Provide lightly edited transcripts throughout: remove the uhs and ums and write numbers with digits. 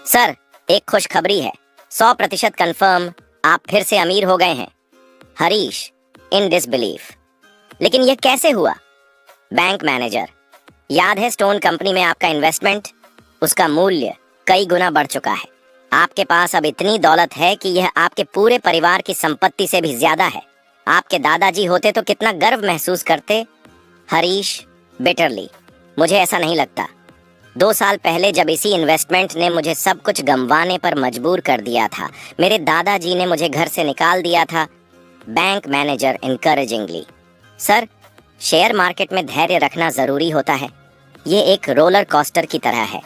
Sir, एक खुशखबरी है। 100% कंफर्म आप फिर से अमीर हो गए हैं। हरीश इन डिसबिलीफ। लेकिन यह कैसे हुआ? बैंक मैनेजर, याद है स्टोन कंपनी में आपका इन्वेस्टमेंट? उसका मूल्य कई गुना बढ़ चुका है। आपके पास अब इतनी दौलत है कि यह आपके पूरे परिवार की संपत्ति से भी ज्यादा है। आपके दादाजी होते तो कितना गर्व महसूस करते। हरीश बिटरली, मुझे ऐसा नहीं लगता। 2 साल पहले जब इसी इन्वेस्टमेंट ने मुझे सब कुछ गंवाने पर मजबूर कर दिया था, मेरे दादाजी ने मुझे घर से निकाल दिया था। Bank manager encouragingly, sir, share market में धैर्य रखना जरूरी होता है। ये एक रोलर कोस्टर की तरह है।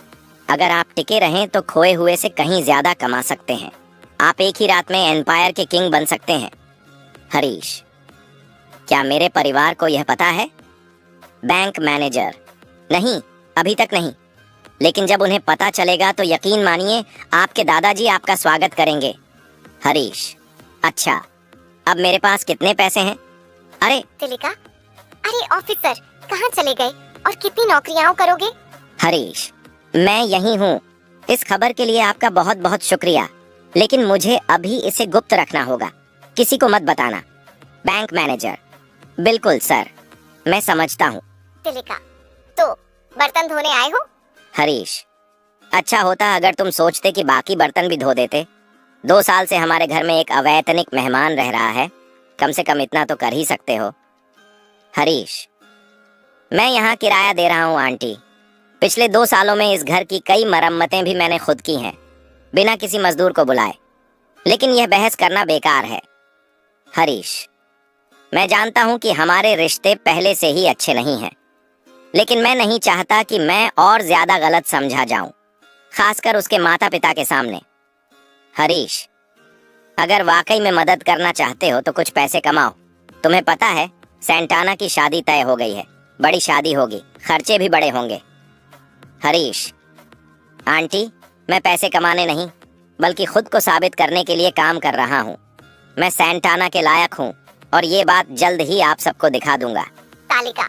अगर आप टिके रहें तो खोए हुए से कहीं ज्यादा कमा सकते हैं। आप एक ही रात में एम्पायर के किंग बन सकते हैं। हरीश, क्या मेरे परिवार को यह पता है? बैंक मैनेजर, नहीं, अभी तक नहीं। लेकिन जब उन्हें पता चलेगा तो यकीन मानिए आपके दादाजी आपका स्वागत करेंगे। हरीश, अच्छा, अब मेरे पास कितने पैसे हैं? अरे तिलिका, अरे ऑफिसर, कहाँ चले गए और कितनी नौकरियां करोगे? हरीश, मैं यही हूँ। इस खबर के लिए आपका बहुत बहुत शुक्रिया, लेकिन मुझे अभी इसे गुप्त रखना होगा। किसी को मत बताना। बैंक मैनेजर, बिल्कुल सर, मैं समझता हूँ। तिलिका, तो बर्तन धोने आए हो? हरीश, अच्छा होता अगर तुम सोचते कि बाकी बर्तन भी धो देते। 2 साल से हमारे घर में एक अवैतनिक मेहमान रह रहा है, कम से कम इतना तो कर ही सकते हो। हरीश, मैं यहाँ किराया दे रहा हूँ आंटी। पिछले 2 सालों में इस घर की कई मरम्मतें भी मैंने खुद की हैं, बिना किसी मजदूर को बुलाए। लेकिन यह बहस करना बेकार है। हरीश, मैं जानता हूँ कि हमारे रिश्ते पहले से ही अच्छे नहीं हैं, लेकिन मैं नहीं चाहता कि मैं और ज्यादा गलत समझा जाऊं, खासकर उसके माता पिता के सामने। हरीश, अगर वाकई में मदद करना चाहते हो तो कुछ पैसे कमाओ। तुम्हें पता है सैंटाना की शादी तय हो गई है। बड़ी शादी होगी, खर्चे भी बड़े होंगे। हरीश, आंटी, मैं पैसे कमाने नहीं बल्कि खुद को साबित करने के लिए काम कर रहा हूँ। मैं सैंटाना के लायक हूँ और ये बात जल्द ही आप सबको दिखा दूंगा। तालिका,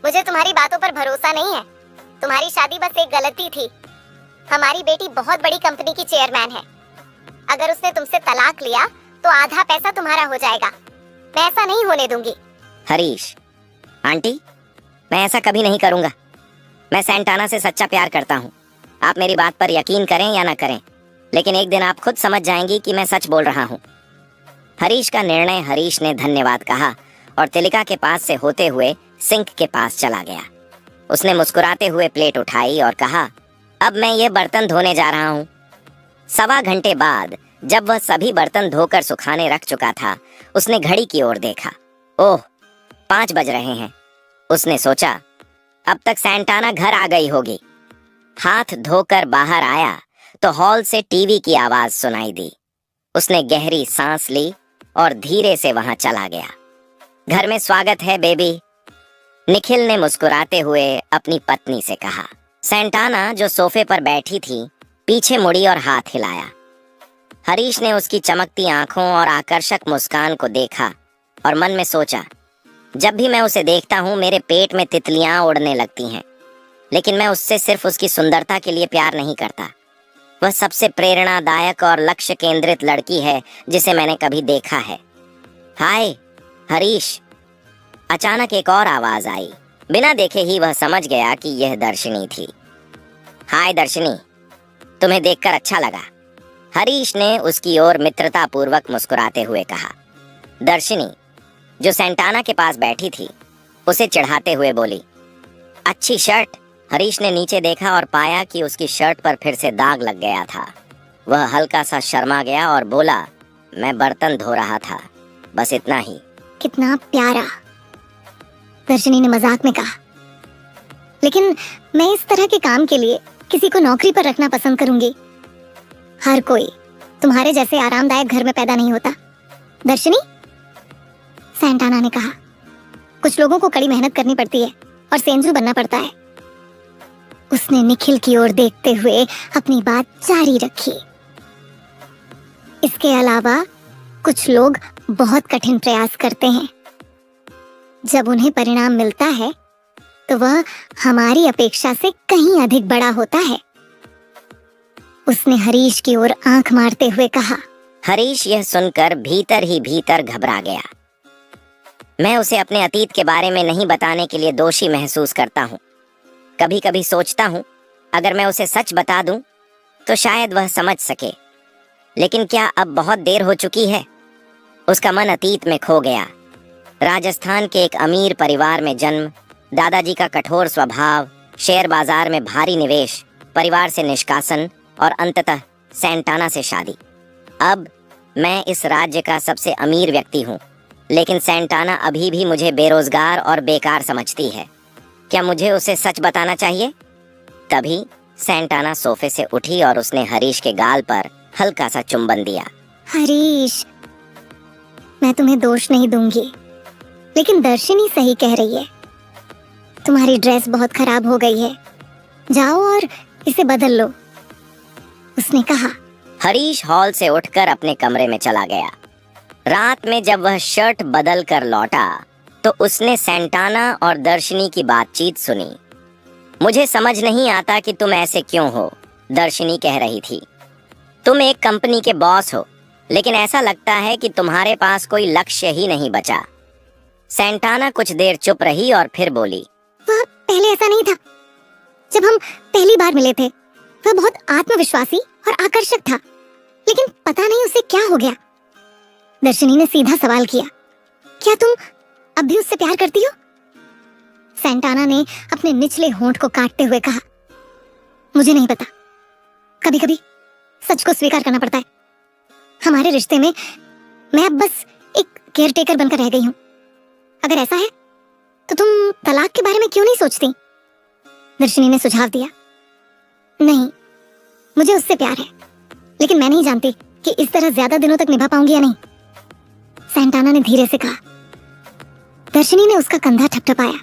मुझे तुम्हारी बातों पर भरोसा नहीं है। तुम्हारी शादी बस एक गलती थी। हमारी बेटी बहुत बड़ी कंपनी की चेयरमैन है। अगर उसने तुमसे तलाक लिया तो आधा पैसा तुम्हारा हो जाएगा। मैं ऐसा नहीं होने दूंगी। हरीश, आंटी, मैं ऐसा कभी नहीं करूंगा। मैं सैंटाना से सच्चा प्यार करता हूँ। आप मेरी बात पर यकीन करें या ना करें, लेकिन एक दिन आप खुद समझ जाएंगी कि मैं सच बोल रहा हूँ। हरीश का निर्णय हरीश ने धन्यवाद कहा और तिलिका के पास से होते हुए सिंक के पास चला गया। उसने मुस्कुराते हुए प्लेट उठाई और कहा, अब मैं ये बर्तन धोने जा रहा हूँ। 1.25 घंटे बाद जब वह सभी बर्तन धोकर सुखाने रख चुका था, उसने घड़ी की ओर देखा। ओह, 5 बज रहे हैं। उसने सोचा, अब तक सैंटाना घर आ गई होगी। हाथ धोकर बाहर आया तो हॉल से टीवी की आवाज सुनाई दी। उसने गहरी सांस ली और धीरे से वहां चला गया। घर में स्वागत है बेबी, निखिल ने मुस्कुराते हुए अपनी पत्नी से कहा। सैंटाना जो सोफे पर बैठी थी, पीछे मुड़ी और हाथ हिलाया। हरीश ने उसकी चमकती आंखों और आकर्षक मुस्कान को देखा और मन में सोचा, जब भी मैं उसे देखता हूँ मेरे पेट में तितलियां उड़ने लगती हैं। लेकिन मैं उससे सिर्फ उसकी सुंदरता के लिए प्यार नहीं करता। वह सबसे प्रेरणादायक और लक्ष्य केंद्रित लड़की है जिसे मैंने कभी देखा है। हाय हरीश। अचानक एक और आवाज आई। बिना देखे ही वह समझ गया कि यह दर्शनी थी। हाय दर्शनी, तुम्हें देखकर अच्छा लगा, हरीश ने उसकी ओर मित्रता पूर्वक मुस्कुराते हुए कहा। दर्शनी, जो सैंटाना के पास बैठी थी, उसे चिढ़ाते हुए बोली, अच्छी शर्ट। हरीश ने नीचे देखा और पाया कि उसकी शर्ट पर फिर से दाग लग गया था। वह हल्का सा शर्मा गया और बोला, मैं बर्तन धो रहा था, बस इतना ही। कितना प्यारा, दर्शनी ने मजाक में कहा। लेकिन मैं इस तरह के काम के लिए किसी को नौकरी पर रखना पसंद करूंगी। हर कोई तुम्हारे जैसे आरामदायक घर में पैदा नहीं होता। दर्शनी, सैंटाना ने कहा, कुछ लोगों को कड़ी मेहनत करनी पड़ती है और सेंजू बनना पड़ता है। उसने निखिल की ओर देखते हुए अपनी बात जारी रखी। इसके अलावा कुछ लोग बहुत कठिन प्रयास करते हैं। जब उन्हें परिणाम मिलता है तो वह हमारी अपेक्षा से कहीं अधिक बड़ा होता है। उसने हरीश की ओर आंख मारते हुए कहा। हरीश यह सुनकर भीतर ही भीतर घबरा गया। मैं उसे अपने अतीत के बारे में नहीं बताने के लिए दोषी महसूस करता हूँ। कभी कभी सोचता हूँ अगर मैं उसे सच बता दूं तो शायद वह समझ सके, लेकिन क्या अब बहुत देर हो चुकी है। उसका मन अतीत में खो गया। राजस्थान के एक अमीर परिवार में जन्म, दादाजी का कठोर स्वभाव, शेयर बाजार में भारी निवेश, परिवार से निष्कासन और अंततः सैंटाना से शादी। अब मैं इस राज्य का सबसे अमीर व्यक्ति हूँ, लेकिन सैंटाना अभी भी मुझे बेरोजगार और बेकार समझती है। क्या मुझे उसे सच बताना चाहिए? तभी सैंटाना सोफे से उठी और उसने हरीश के गाल पर हल्का सा चुंबन दिया। हरीश, मैं तुम्हें दोष नहीं दूंगी, लेकिन दर्शिनी सही कह रही है। तुम्हारी ड्रेस बहुत खराब हो गई है, जाओ और इसे बदल लो, उसने कहा। हरीश हॉल से उठकर अपने कमरे में चला गया। रात में जब वह शर्ट बदल कर लौटा तो उसने सैंटाना और दर्शिनी की बातचीत सुनी। मुझे समझ नहीं आता कि तुम ऐसे क्यों हो, दर्शिनी कह रही थी। तुम एक कंपनी के बॉस हो, लेकिन ऐसा लगता है कि तुम्हारे पास कोई लक्ष्य ही नहीं बचा। सैंटाना कुछ देर चुप रही और फिर बोली, वह पहले ऐसा नहीं था। जब हम पहली बार मिले थे वह बहुत आत्मविश्वासी और आकर्षक था, लेकिन पता नहीं उसे क्या हो गया। दर्शिनी ने सीधा सवाल किया, क्या तुम अब भी उससे प्यार करती हो? सैंटाना ने अपने निचले होंठ को काटते हुए कहा, मुझे नहीं पता। कभी कभी सच को स्वीकार करना पड़ता है। हमारे रिश्ते में मैं अब बस एक केयरटेकर बनकर रह गई हूँ। अगर ऐसा है तो तुम तलाक के बारे में क्यों नहीं सोचती? दर्शिनी ने सुझाव दिया। नहीं, मुझे उससे प्यार है, लेकिन मैं नहीं जानती कि इस तरह ज्यादा दिनों तक निभा पाऊंगी या नहीं, सैंटाना ने धीरे से कहा। दर्शिनी ने उसका कंधा ठपठपाया।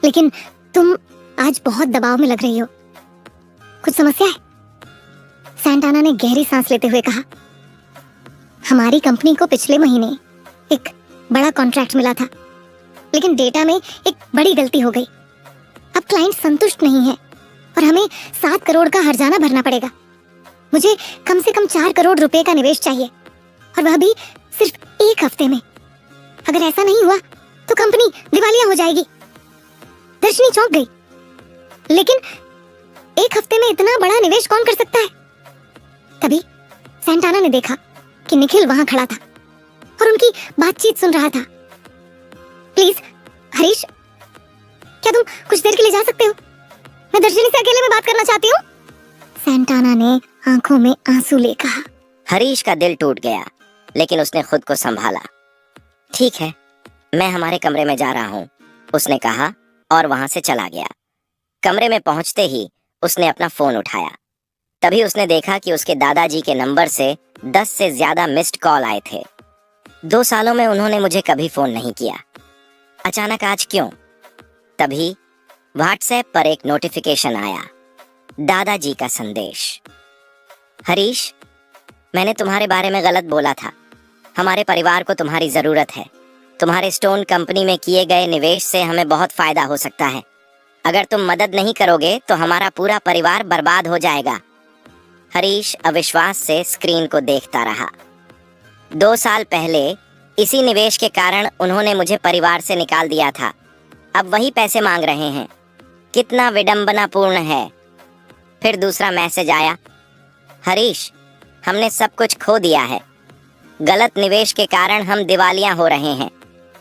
लेकिन तुम आज बहुत दबाव में लग रही हो, कुछ समस्या है? सैंटाना ने गहरी सांस लेते हुए कहा। हमारी कंपनी को पिछले महीने एक बड़ा कॉन्ट्रैक्ट मिला था, लेकिन डेटा में एक बड़ी गलती हो गई। अब क्लाइंट संतुष्ट नहीं है और हमें 7 करोड़ का हर्जाना भरना पड़ेगा। मुझे कम से कम 4 करोड़ रुपए का निवेश चाहिए, और वह भी सिर्फ 1 हफ्ते में। अगर ऐसा नहीं हुआ तो कंपनी दिवालिया हो जाएगी। दर्शिनी चौंक गई। लेकिन 1 हफ्ते में इतना बड़ा निवेश कौन कर सकता है? तभी सैंटाना ने देखा कि निखिल वहां खड़ा था और उनकी बातचीत सुन रहा था। प्लीज हरीश, क्या तुम कुछ देर के लिए जा सकते हो? मैं दर्शिनी से अकेले में बात करना चाहती हूँ, सैंटाना ने आंखों में आंसू ले कहा। हरीश का दिल टूट गया, लेकिन उसने खुद को संभाला। ठीक है, मैं हमारे कमरे में जा रहा हूँ, उसने कहा और वहां से चला गया। कमरे में पहुंचते ही उसने अपना फोन उठाया। तभी उसने देखा कि उसके दादाजी के नंबर से 10 से ज्यादा मिस्ड कॉल आए थे। 2 सालों में उन्होंने मुझे कभी फोन नहीं किया, अचानक आज क्यों? तभी व्हाट्सएप पर एक नोटिफिकेशन आया, दादाजी का संदेश। हरीश, मैंने तुम्हारे बारे में गलत बोला था। हमारे परिवार को तुम्हारी जरूरत है। तुम्हारे स्टोन कंपनी में किए गए निवेश से हमें बहुत फायदा हो सकता है। अगर तुम मदद नहीं करोगे तो हमारा पूरा परिवार बर्बाद हो जाएगा। हरीश अविश्वास से स्क्रीन को देखता रहा। 2 साल पहले इसी निवेश के कारण उन्होंने मुझे परिवार से निकाल दिया था। अब वही पैसे मांग रहे हैं। कितना विडंबनापूर्ण है। फिर दूसरा मैसेज आया, हरीश, हमने सब कुछ खो दिया है। गलत निवेश के कारण हम दिवालिया हो रहे हैं।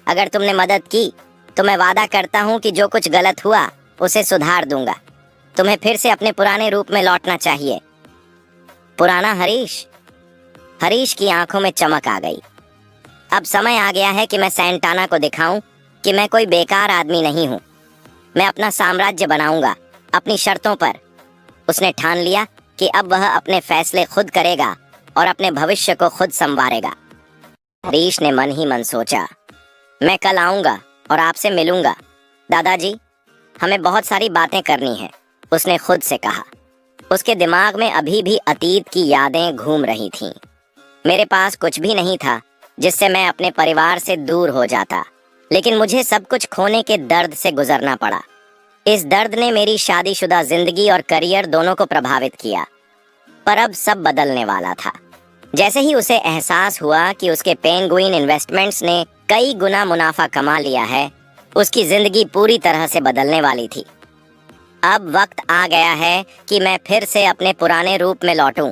अगर तुमने मदद की तो मैं वादा करता हूँ कि जो कुछ गलत हुआ उसे सुधार दूंगा। तुम्हें फिर से अपने पुराने रूप में लौटना चाहिए। पुराना हरीश? हरीश की आंखों में चमक आ गई। अब समय आ गया है कि मैं सैंटाना को दिखाऊं कि मैं कोई बेकार आदमी नहीं हूं। मैं अपना साम्राज्य बनाऊंगा अपनी शर्तों पर। उसने ठान लिया कि अब वह अपने फैसले खुद करेगा और अपने भविष्य को खुद संवारेगा। हरीश ने मन ही मन सोचा, मैं कल आऊंगा और आपसे मिलूंगा। दादाजी, हमें बहुत सारी बातें करनी है, उसने खुद से कहा। उसके दिमाग में अभी भी अतीत की यादें घूम रही थीं। मेरे पास कुछ भी नहीं था जिससे मैं अपने परिवार से दूर हो जाता, लेकिन मुझे सब कुछ खोने के दर्द से गुजरना पड़ा। इस दर्द ने मेरी शादीशुदा जिंदगी और करियर दोनों को प्रभावित किया। पर अब सब बदलने वाला था। जैसे ही उसे एहसास हुआ कि उसके पेंगुइन इन्वेस्टमेंट्स ने कई गुना मुनाफा कमा लिया है, उसकी जिंदगी पूरी तरह से बदलने वाली थी। अब वक्त आ गया है कि मैं फिर से अपने पुराने रूप में लौटूं।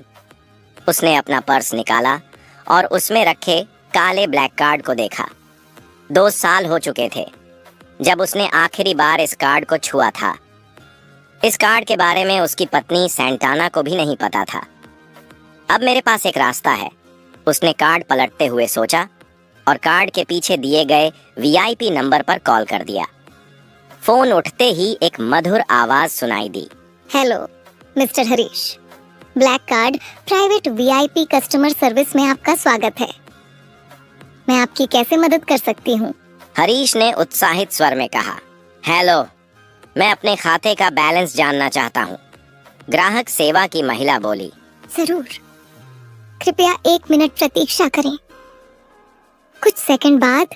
उसने अपना पर्स निकाला और उसमें रखे काले ब्लैक कार्ड को देखा। 2 साल हो चुके थे जब उसने आखिरी बार इस कार्ड को छुआ था। इस कार्ड के बारे में उसकी पत्नी सैंटाना को भी नहीं पता था। अब मेरे पास एक रास्ता है, उसने कार्ड पलटते हुए सोचा और कार्ड के पीछे दिए गए वीआईपी नंबर पर कॉल कर दिया। फोन उठते ही एक मधुर आवाज सुनाई दी। Hello mister Harish, black card private VIP customer service में आपका स्वागत है। मैं आपकी कैसे मदद कर सकती हूँ? हरीश ने उत्साहित स्वर में कहा। हेलो, मैं अपने खाते का बैलेंस जानना चाहता हूँ, ग्राहक सेवा की महिला बोली। जरूर, कृपया 1 मिनट प्रतीक्षा करें। कुछ सेकंड बाद,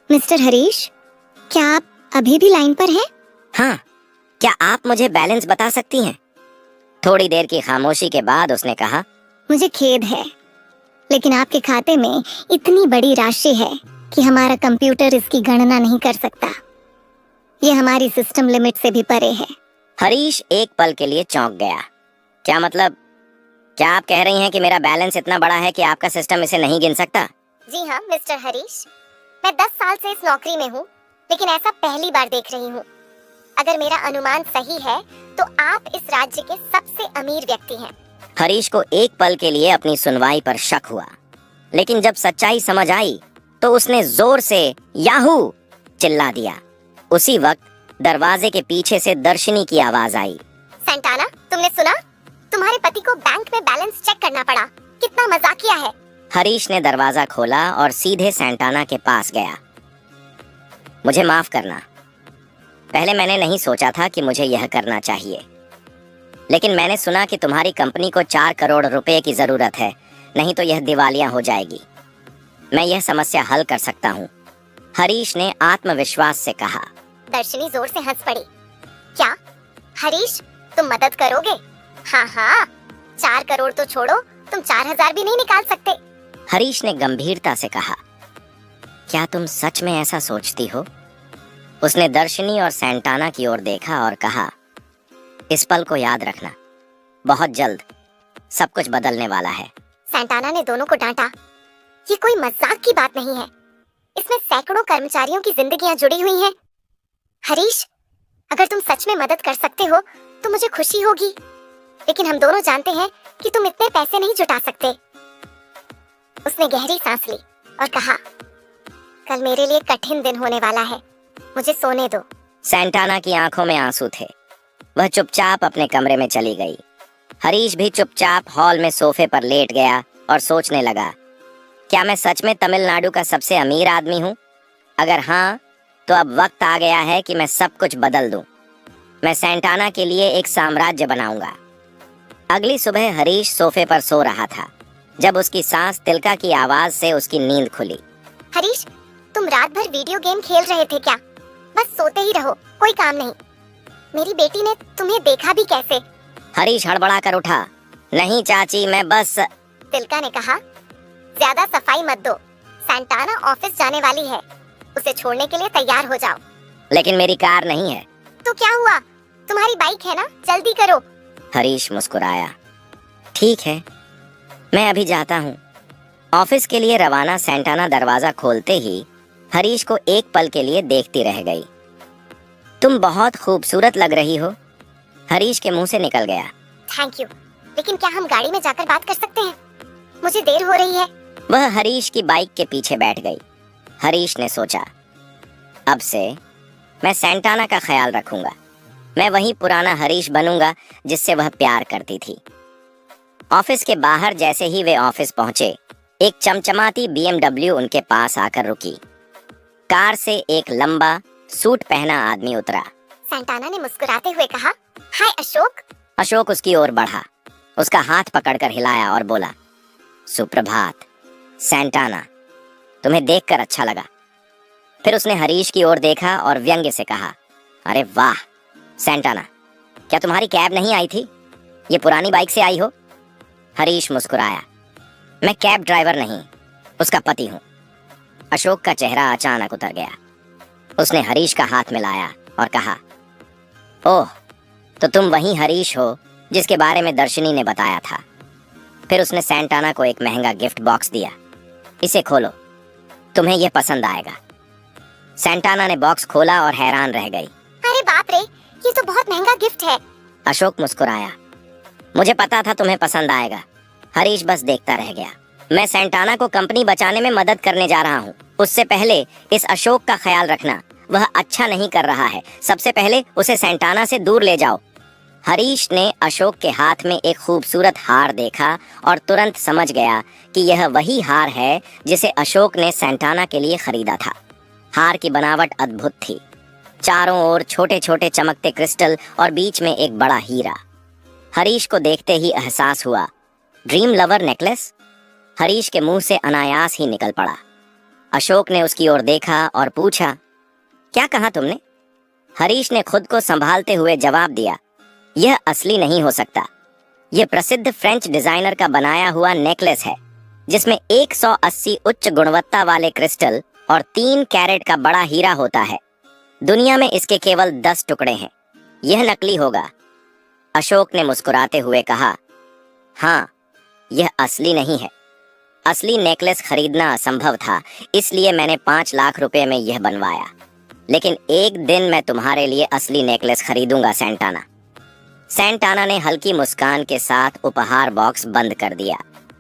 मिस्टर हरीश, क्या आप अभी भी लाइन पर हैं? हाँ, क्या आप मुझे बैलेंस बता सकती हैं? थोड़ी देर की खामोशी के बाद उसने कहा, मुझे खेद है, लेकिन आपके खाते में इतनी बड़ी राशि है कि हमारा कंप्यूटर इसकी गणना नहीं कर सकता। ये हमारी सिस्टम लिमिट से भी परे है। हरीश एक पल के लिए चौंक गया। क्या मतलब? क्या आप कह रही हैं कि मेरा बैलेंस इतना बड़ा है कि आपका सिस्टम इसे नहीं गिन सकता? जी हाँ मिस्टर हरीश, मैं 10 साल से इस नौकरी में हूँ, लेकिन ऐसा पहली बार देख रही हूँ। अगर मेरा अनुमान सही है तो आप इस राज्य के सबसे अमीर व्यक्ति हैं। हरीश को एक पल के लिए अपनी सुनवाई पर शक हुआ, लेकिन जब सच्चाई समझ आई तो उसने जोर से याहू चिल्ला दिया। उसी वक्त दरवाजे के पीछे से दर्शनी की आवाज आई। सैंटाना, तुमने सुना? तुम्हारे पति को बैंक में बैलेंस चेक करना पड़ा। कितना मजाकिया है। हरीश ने दरवाजा खोला और सीधे सैंटाना के पास गया। मुझे माफ करना, पहले मैंने नहीं सोचा था कि मुझे यह करना चाहिए, लेकिन मैंने सुना कि तुम्हारी कंपनी को 4 करोड़ रुपए की जरूरत है, नहीं तो यह दिवालिया हो जाएगी। मैं यह समस्या हल कर सकता हूँ, हरीश ने आत्मविश्वास से कहा। दर्शनी जोर से हंस पड़ी। क्या हरीश, तुम मदद करोगे? हाँ हाँ, 4 करोड़ तो छोड़ो, तुम 4000 भी नहीं निकाल सकते। हरीश ने गंभीरता से कहा। क्या तुम सच में ऐसा सोचती हो? उसने दर्शनी और सैंटाना की ओर देखा और कहा, इस पल को याद रखना, बहुत जल्द सब कुछ बदलने वाला है। सैंटाना ने दोनों को डांटा। ये कोई मजाक की बात नहीं है, इसमें सैकड़ों कर्मचारियों की जिंदगियां जुड़ी हुई हैं। हरीश, अगर तुम सच में मदद कर सकते हो तो मुझे खुशी होगी, लेकिन हम दोनों जानते हैं कि तुम इतने पैसे नहीं जुटा सकते। उसने गहरी सांस ली और कहा, कल मेरे लिए कठिन दिन होने वाला है, मुझे सोने दो। सैंटाना की आंखों में आंसू थे। वह चुपचाप अपने कमरे में चली गई। हरीश भी चुपचाप हॉल में सोफे पर लेट गया और सोचने लगा, क्या मैं सच में तमिलनाडु का सबसे अमीर आदमी हूँ? अगर हाँ, तो अब वक्त आ गया है कि मैं सब कुछ बदल दूं। मैं सैंटाना के लिए एक साम्राज्य बनाऊंगा। अगली सुबह हरीश सोफे पर सो रहा था जब उसकी सांस तिलका की आवाज से उसकी नींद खुली। हरीश, तुम रात भर वीडियो गेम खेल रहे थे क्या? बस सोते ही रहो, कोई काम नहीं। मेरी बेटी ने तुम्हें देखा भी कैसे? हरीश हड़बड़ा कर उठा। नहीं चाची, मैं बस। तिलका ने कहा, ज्यादा सफाई मत दो, सैंटाना ऑफिस जाने वाली है, उसे छोड़ने के लिए तैयार हो जाओ। लेकिन मेरी कार नहीं है। तो क्या हुआ, तुम्हारी बाइक है ना, जल्दी करो। हरीश मुस्कुराया। ठीक है, मैं अभी जाता हूँ। ऑफिस के लिए रवाना सैंटाना दरवाजा खोलते ही हरीश को एक पल के लिए देखती रह गई। तुम बहुत खूबसूरत लग रही हो, हरीश के मुंह से निकल गया। थैंक यू, लेकिन क्या हम गाड़ी में जाकर बात कर सकते हैं? मुझे देर हो रही है। वह हरीश की बाइक के पीछे बैठ गई। हरीश ने सोचा, अब से मैं सैंटाना का ख्याल रखूंगा। मैं वही पुराना हरीश बनूंगा जिससे वह प्यार करती थी। ऑफिस के बाहर जैसे ही वे ऑफिस पहुंचे, एक चमचमाती BMW उनके पास आकर रुकी। कार से एक लंबा सूट पहना आदमी उतरा। सैंटाना ने मुस्कुराते हुए कहा, हाय अशोक। अशोक उसकी ओर बढ़ा, उसका हाथ पकड़कर हिलाया और बोला, सुप्रभात सैंटाना, तुम्हें देखकर अच्छा लगा। फिर उसने हरीश की ओर देखा और व्यंग्य से कहा, अरे वाह सैंटाना, क्या तुम्हारी कैब नहीं आई थी? ये पुरानी बाइक से आई हो? हरीश मुस्कुराया। मैं कैब ड्राइवर नहीं, उसका पति हूँ। अशोक का चेहरा अचानक उतर गया। उसने हरीश का हाथ मिलाया और कहा, ओह, तो तुम वही हरीश हो जिसके बारे में दर्शनी ने बताया था। फिर उसने सैंटाना को एक महंगा गिफ्ट बॉक्स दिया। इसे खोलो, तुम्हें यह पसंद आएगा। सैंटाना ने बॉक्स खोला और हैरान रह गई। अरे बाप रे, ये तो बहुत महंगा गिफ्ट है। अशोक मुस्कुराया। मुझे पता था तुम्हें पसंद आएगा। हरीश बस देखता रह गया। मैं सैंटाना को कंपनी बचाने में मदद करने जा रहा हूँ। उससे पहले इस अशोक का ख्याल रखना, वह अच्छा नहीं कर रहा है। सबसे पहले उसे सैंटाना से दूर ले जाओ। हरीश ने अशोक के हाथ में एक खूबसूरत हार देखा और तुरंत समझ गया कि यह वही हार है जिसे अशोक ने सैंटाना के लिए खरीदा था। हार की बनावट अद्भुत थी। चारों ओर छोटे छोटे चमकते क्रिस्टल और बीच में एक बड़ा हीरा। हरीश को देखते ही एहसास हुआ, ड्रीम लवर नेकलेस? हरीश के मुंह से अनायास ही निकल पड़ा। अशोक ने उसकी ओर देखा और पूछा, क्या कहा तुमने? हरीश ने खुद को संभालते हुए जवाब दिया, यह असली नहीं हो सकता। यह प्रसिद्ध फ्रेंच डिजाइनर का बनाया हुआ नेकलेस है, जिसमें 180 उच्च गुणवत्ता वाले क्रिस्टल और 3 कैरेट का बड़ा हीरा होता है। दुनिया में इसके केवल 10 टुकड़े हैं। यह नकली होगा। अशोक ने मुस्कुराते हुए कहा, हाँ, यह असली नहीं है। असली नेकलेस खरीदना असंभव था, इसलिए मैंने 5 लाख रुपए में यह बनवाया। लेकिन एक दिन मैं तुम्हारे लिए असली नेकलेस खरीदूंगा सैंटाना। सैंटाना ने हल्की मुस्कान के साथ उपहार बॉक्स बंद कर दिया।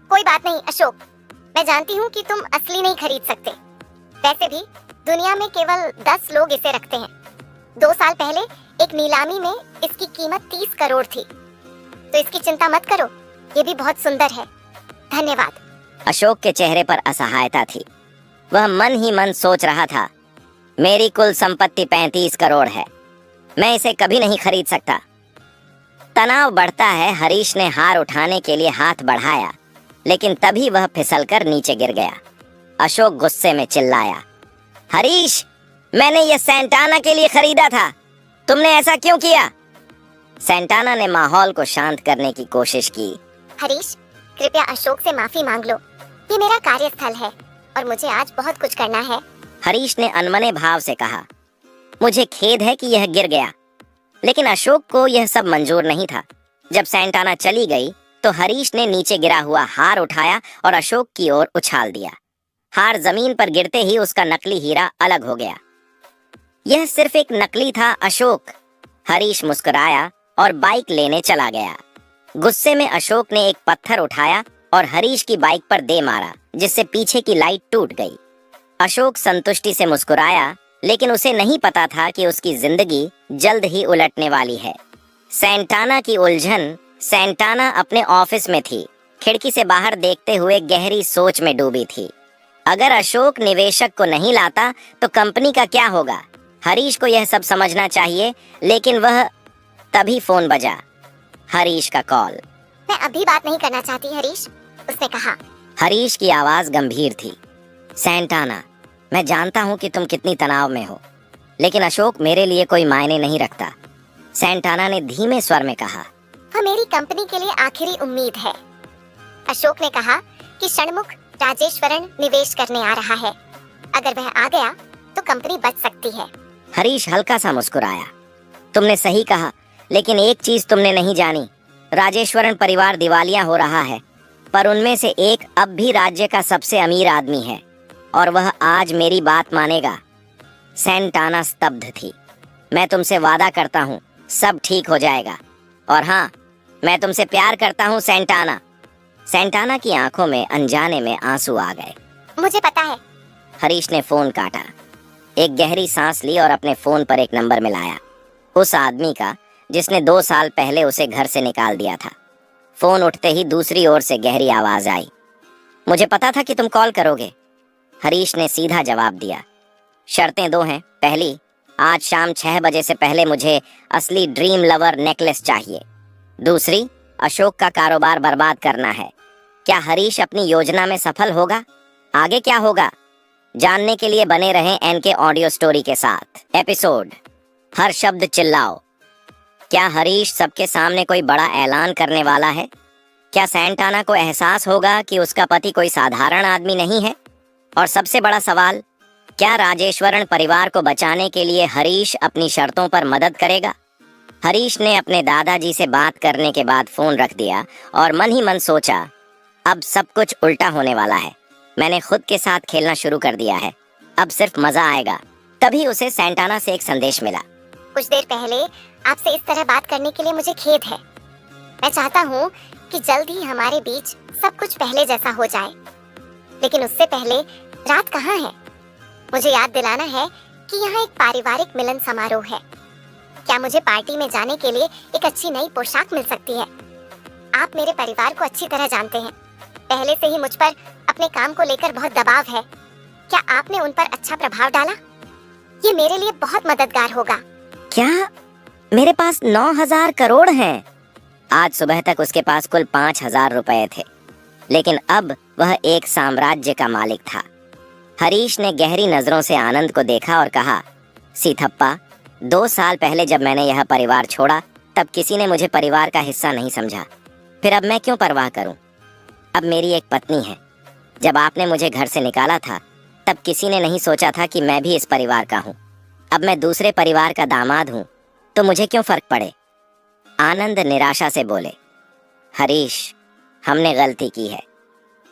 कोई बात नहीं अशोक, मैं जानती हूँ कि तुम असली नहीं खरीद सकते। वैसे भी दुनिया में केवल 10 लोग इसे रखते हैं। 2 साल पहले एक नीलामी में इसकी कीमत 30 करोड़ थी। तो इसकी चिंता मत करो, ये भी बहुत सुंदर है। धन्यवाद। अशोक के चेहरे पर असहायता थी। वह मन ही मन सोच रहा था, मेरी कुल संपत्ति 35 करोड़ है, मैं इसे कभी नहीं खरीद सकता। तनाव बढ़ता है। हरीश ने हार उठाने के लिए हाथ बढ़ाया, लेकिन तभी वह फिसलकर नीचे गिर गया। अशोक गुस्से में चिल्लाया, हरीश, मैंने यह सैंटाना के लिए खरीदा था, तुमने ऐसा क्यों किया? सैंटाना ने माहौल को शांत करने की कोशिश की। हरीश, कृपया अशोक से माफी मांग लो। ये मेरा कार्यस्थल है और मुझे आज बहुत कुछ करना है। हरीश ने अनमने भाव से कहा, मुझे खेद है कि यह गिर गया। लेकिन अशोक को यह सब मंजूर नहीं था। जब सैंटाना चली गई तो हरीश ने नीचे गिरा हुआ हार उठाया और अशोक की ओर उछाल दिया। हार जमीन पर गिरते ही उसका नकली हीरा अलग हो गया। यह सिर्फ एक नकली था अशोक। हरीश मुस्कुराया और बाइक लेने चला गया। गुस्से में अशोक ने एक पत्थर उठाया और हरीश की बाइक पर दे मारा, जिससे पीछे की लाइट टूट गई। अशोक संतुष्टि से मुस्कुराया, लेकिन उसे नहीं पता था कि उसकी जिंदगी जल्द ही उलटने वाली है। सैंटाना की उलझन। सैंटाना अपने ऑफिस में थी, खिड़की से बाहर देखते हुए गहरी सोच में डूबी थी। अगर अशोक निवेशक को नहीं लाता तो कंपनी का क्या होगा? हरीश को यह सब समझना चाहिए, लेकिन वह तभी फोन बजा। हरीश का कॉल। मैं अभी बात नहीं करना चाहती हरीश, उसने कहा। हरीश की आवाज गंभीर थी। सैंटाना, मैं जानता हूँ कि तुम कितनी तनाव में हो, लेकिन अशोक मेरे लिए कोई मायने नहीं रखता। सैंटाना ने धीमे स्वर में कहा। वह मेरी कंपनी के लिए आखिरी उम्मीद है। अशोक ने कहा कि षणमुख राजेश्वरन निवेश करने आ रहा है। अगर वह आ गया तो कंपनी बच सकती है। हरीश हल्का सा मुस्कुराया। तुमने सही कहा, लेकिन एक चीज तुमने नहीं जानी, राजेश्वरन परिवार दिवालिया हो रहा है, पर उनमें से एक अब भी राज्य का सबसे अमीर आदमी है और वह आज मेरी बात मानेगा। सैंटाना स्तब्ध थी। मैं तुमसे वादा करता हूँ, सब ठीक हो जाएगा। और हाँ, मैं तुमसे प्यार करता हूँ सैंटाना। सैंटाना की आंखों में अनजाने में आंसू आ गए। मुझे पता है। हरीश ने फोन काटा, एक गहरी सांस ली और अपने फोन पर एक नंबर मिलाया, उस आदमी का जिसने 2 साल पहले उसे घर से निकाल दिया था। फोन उठते ही दूसरी ओर से गहरी आवाज आई। मुझे पता था कि तुम कॉल करोगे। हरीश ने सीधा जवाब दिया। शर्तें 2 हैं। पहली, आज शाम 6 बजे से पहले मुझे असली ड्रीम लवर नेकलेस चाहिए। दूसरी, अशोक का कारोबार बर्बाद करना है। क्या हरीश अपनी योजना में सफल होगा? आगे क्या होगा? जानने के लिए बने रहें एनके ऑडियो स्टोरी के साथ। एपिसोड, हर शब्द चिल्लाओ। क्या हरीश सबके सामने कोई बड़ा ऐलान करने वाला है? क्या सैंटाना को एहसास होगा कि उसका पति कोई साधारण आदमी नहीं है? और सबसे बड़ा सवाल, क्या राजेश्वरन परिवार को बचाने के लिए हरीश अपनी शर्तों पर मदद करेगा? हरीश ने अपने दादाजी से बात करने के बाद फोन रख दिया और मन ही मन सोचा, अब सब कुछ उल्टा होने वाला है। मैंने खुद के साथ खेलना शुरू कर दिया है, अब सिर्फ मजा आएगा। तभी उसे सैंटाना से एक संदेश मिला। कुछ देर पहले आपसे इस तरह बात करने के लिए मुझे खेद है। मैं चाहता हूँ कि जल्द ही हमारे बीच सब कुछ पहले जैसा हो जाए, लेकिन उससे पहले रात कहाँ है? मुझे याद दिलाना है कि यहाँ एक पारिवारिक मिलन समारोह है। क्या मुझे पार्टी में जाने के लिए एक अच्छी नई पोशाक मिल सकती है? आप मेरे परिवार को अच्छी तरह जानते हैं। पहले से ही मुझ पर अपने काम को लेकर बहुत दबाव है। क्या आपने उन पर अच्छा प्रभाव डाला? ये मेरे लिए बहुत मददगार होगा। क्या मेरे पास 9,000 करोड़ हैं? आज सुबह तक उसके पास कुल 5,000 रुपए थे, लेकिन अब वह एक साम्राज्य का मालिक था। हरीश ने गहरी नजरों से आनंद को देखा और कहा, सीथप्पा, 2 साल पहले जब मैंने यह परिवार छोड़ा तब किसी ने मुझे परिवार का हिस्सा नहीं समझा। फिर अब मैं क्यों परवाह करूं? अब मेरी एक पत्नी है। जब आपने मुझे घर से निकाला था तब किसी ने नहीं सोचा था कि मैं भी इस परिवार का हूं। अब मैं दूसरे परिवार का दामाद हूं, तो मुझे क्यों फर्क पड़े? आनंद निराशा से बोले, हरीश, हमने गलती की है।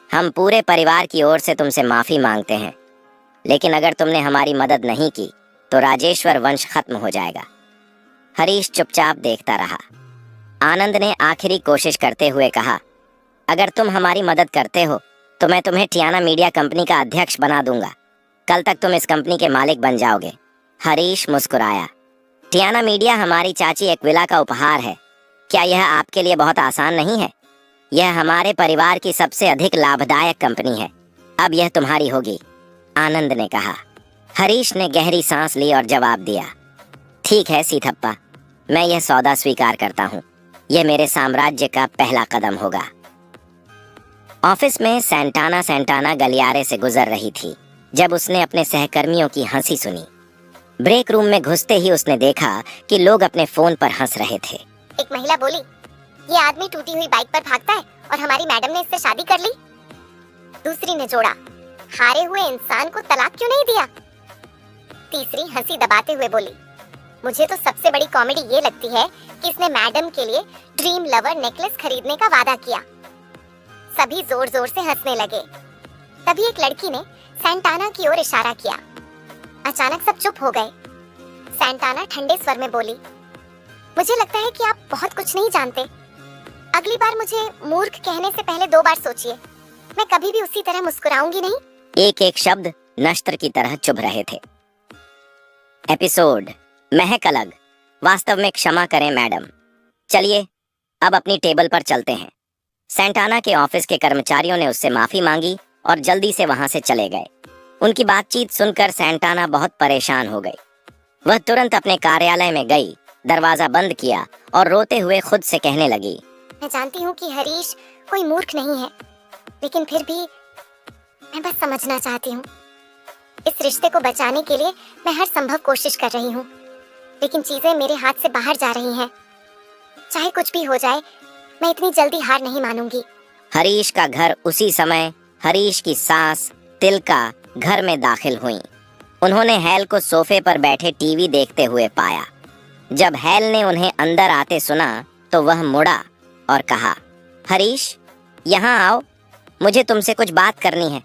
हम पूरे परिवार की ओर से तुमसे माफी मांगते हैं, लेकिन अगर तुमने हमारी मदद नहीं की तो राजेश्वर वंश खत्म हो जाएगा। हरीश चुपचाप देखता रहा। आनंद ने आखिरी कोशिश करते हुए कहा, अगर तुम हमारी मदद करते हो तो मैं तुम्हें टियाना मीडिया कंपनी का अध्यक्ष बना दूंगा। कल तक तुम इस कंपनी के मालिक बन जाओगे। हरीश मुस्कुराया। टियाना मीडिया हमारी चाची एक्विला का उपहार है। क्या यह आपके लिए बहुत आसान नहीं है? यह हमारे परिवार की सबसे अधिक लाभदायक कंपनी है। अब यह तुम्हारी होगी, आनंद ने कहा। हरीश ने गहरी सांस ली और जवाब दिया, ठीक है सीथप्पा, मैं यह सौदा स्वीकार करता हूँ। यह मेरे साम्राज्य का पहला कदम होगा। ऑफिस में सैंटाना गलियारे से गुजर रही थी जब उसने अपने सहकर्मियों की हंसी सुनी। ब्रेक रूम में घुसते ही उसने देखा कि लोग अपने फोन पर हंस रहे थे। एक महिला बोली, ये आदमी टूटी हुई बाइक पर भागता है और हमारी मैडम ने इससे शादी कर ली। दूसरी ने जोड़ा, हारे हुए इंसान को तलाक क्यों नहीं दिया? तीसरी हंसी दबाते हुए बोली, मुझे तो सबसे बड़ी कॉमेडी ये लगती है कि इसने मैडम के लिए ड्रीम लवर नेकलेस खरीदने का वादा किया। सभी जोर जोर से हंसने लगे। तभी एक लड़की ने सैंटाना की ओर इशारा किया। अचानक सब चुप हो गए। सैंटाना ठंडे स्वर में बोली, मुझे लगता है कि आप बहुत कुछ नहीं जानते। अगली बार मुझे मूर्ख कहने से पहले 2 बार सोचिए। मैं कभी भी उसी तरह मुस्कुराऊंगी नहीं। एक एक शब्द नश्तर की तरह चुभ रहे थे। एपिसोड महक अलग। वास्तव में क्षमा करें मैडम। चलिए अब अपनी टेबल पर चलते हैं। सैंटाना के ऑफिस के कर्मचारियों ने उससे माफी मांगी और जल्दी से वहां से चले गए। उनकी बातचीत सुनकर सैंटाना बहुत परेशान हो गई। वह तुरंत अपने कार्यालय में गई, दरवाजा बंद किया और रोते हुए खुद से कहने लगी, मैं जानती हूँ कि हरीश कोई मूर्ख नहीं है, लेकिन फिर भी मैं बस समझना चाहती हूँ। इस रिश्ते को बचाने के लिए मैं हर संभव कोशिश कर रही हूँ, लेकिन चीजें मेरे हाथ से बाहर जा रही हैं। चाहे कुछ भी हो जाए, मैं इतनी जल्दी हार नहीं मानूंगी। हरीश का घर उसी समय हरीश की सास तिलका घर में दाखिल हुई। उन्होंने हैल को सोफे पर बैठे टीवी देखते हुए पाया। जब हैल ने उन्हें अंदर आते सुना तो वह मुड़ा और कहा, हरीश, यहाँ आओ, मुझे तुमसे कुछ बात करनी है।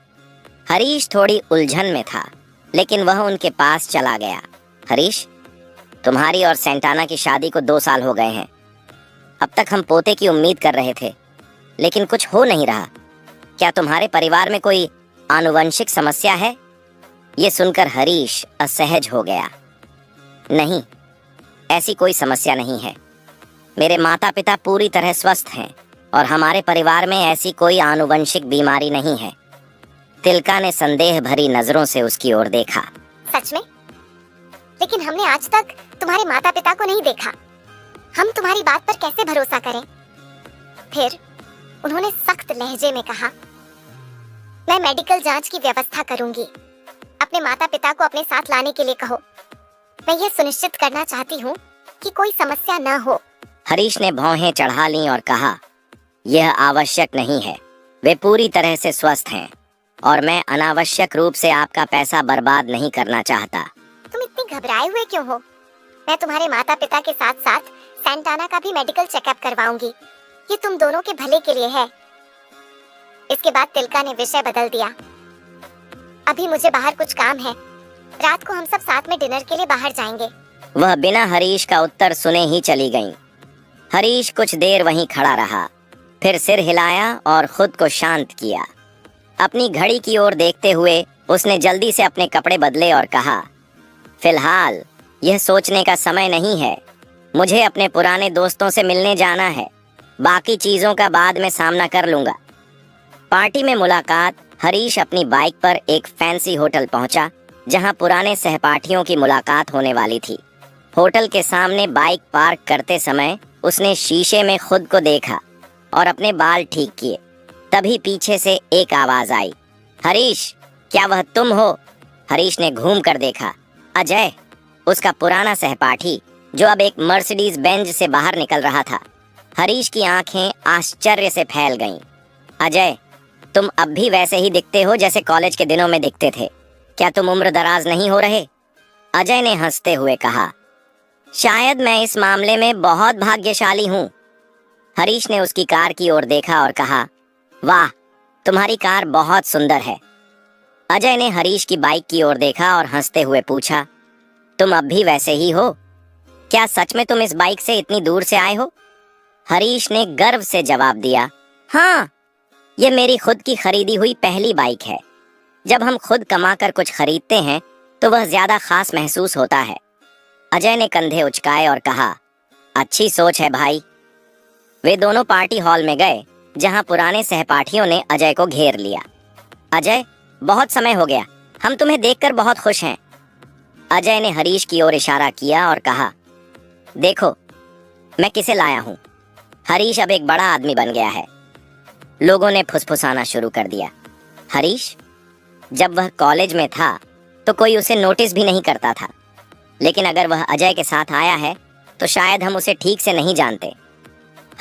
हरीश थोड़ी उलझन में था, लेकिन वह उनके पास चला गया। हरीश, तुम्हारी और सैंटाना की शादी को 2 साल हो गए हैं। अब तक हम पोते की उम्मीद कर रहे थे, लेकिन कुछ हो नहीं रहा। क्या तुम्हारे परिवार में कोई आनुवंशिक समस्या है? ये सुनकर हरीश असहज हो गया। नहीं, ऐसी कोई समस्या नहीं है। मेरे माता पिता पूरी तरह स्वस्थ हैं और हमारे परिवार में ऐसी कोई आनुवंशिक बीमारी नहीं है। तिलका ने संदेह भरी नजरों से उसकी ओर देखा। सच में? लेकिन हमने आज तक तुम्हारे माता पिता को नहीं देखा। हम तुम्हारी बात पर कैसे भरोसा करें? फिर उन्होंने सख्त लहजे में कहा, मैं मेडिकल जांच की व्यवस्था करूंगी। अपने माता पिता को अपने साथ लाने के लिए कहो। मैं यह सुनिश्चित करना चाहती हूँ कि कोई समस्या न हो। हरीश ने भौहें चढ़ा लीं और कहा, यह आवश्यक नहीं है। वे पूरी तरह से स्वस्थ हैं और मैं अनावश्यक रूप से आपका पैसा बर्बाद नहीं करना चाहता। तुम इतने घबराए हुए क्यों हो? मैं तुम्हारे माता पिता के साथ साथ सैंटाना का भी मेडिकल चेकअप करवाऊंगी। ये तुम दोनों के भले के लिए है। इसके बाद तिलका ने विषय बदल दिया। अभी मुझे बाहर कुछ काम है। रात को हम सब साथ में डिनर के लिए बाहर जाएंगे। वह बिना हरीश का उत्तर सुने ही चली गईं। हरीश कुछ देर वहीं खड़ा रहा, फिर सिर हिलाया और खुद को शांत किया। अपनी घड़ी की ओर देखते हुए उसने जल्दी से अपने कपड़े बदले और कहा, फिलहाल यह सोचने का समय नहीं है। मुझे अपने पुराने दोस्तों से मिलने जाना है। बाकी चीजों का बाद में सामना कर लूंगा। पार्टी में मुलाकात। हरीश अपनी बाइक पर एक फैंसी होटल पहुंचा, जहां पुराने सहपाठियों की मुलाकात होने वाली थी। होटल के सामने बाइक पार्क करते समय उसने शीशे में खुद को देखा और अपने बाल ठीक किए। तभी पीछे से एक आवाज आई, हरीश, क्या वह तुम हो? हरीश ने घूम कर देखा। अजय, उसका पुराना सहपाठी, जो अब एक मर्सिडीज बेंज से बाहर निकल रहा था। हरीश की आंखें आश्चर्य से फैल गईं। अजय, तुम अब भी वैसे ही दिखते हो जैसे कॉलेज के दिनों में दिखते थे। क्या तुम उम्र दराज नहीं हो रहे? अजय ने हंसते हुए कहा, शायद मैं इस मामले में बहुत भाग्यशाली हूँ। हरीश ने उसकी कार की ओर देखा और कहा, वाह, तुम्हारी कार बहुत सुंदर है। अजय ने हरीश की बाइक की ओर देखा और हंसते हुए पूछा, तुम अब भी वैसे ही हो? क्या सच में तुम इस बाइक से इतनी दूर से आए हो? हरीश ने गर्व से जवाब दिया, हाँ, ये मेरी खुद की खरीदी हुई पहली बाइक है। जब हम खुद कमाकर कुछ खरीदते हैं तो वह ज्यादा खास महसूस होता है। अजय ने कंधे उचकाए और कहा, अच्छी सोच है भाई। वे दोनों पार्टी हॉल में गए, जहां पुराने सहपाठियों ने अजय को घेर लिया। अजय, बहुत समय हो गया, हम तुम्हें देखकर बहुत खुश हैं। अजय ने हरीश की ओर इशारा किया और कहा, देखो मैं किसे लाया हूँ। हरीश अब एक बड़ा आदमी बन गया है। लोगों ने फुसफुसाना शुरू कर दिया। हरीश, जब वह कॉलेज में था तो कोई उसे नोटिस भी नहीं करता था, लेकिन अगर वह अजय के साथ आया है तो शायद हम उसे ठीक से नहीं जानते।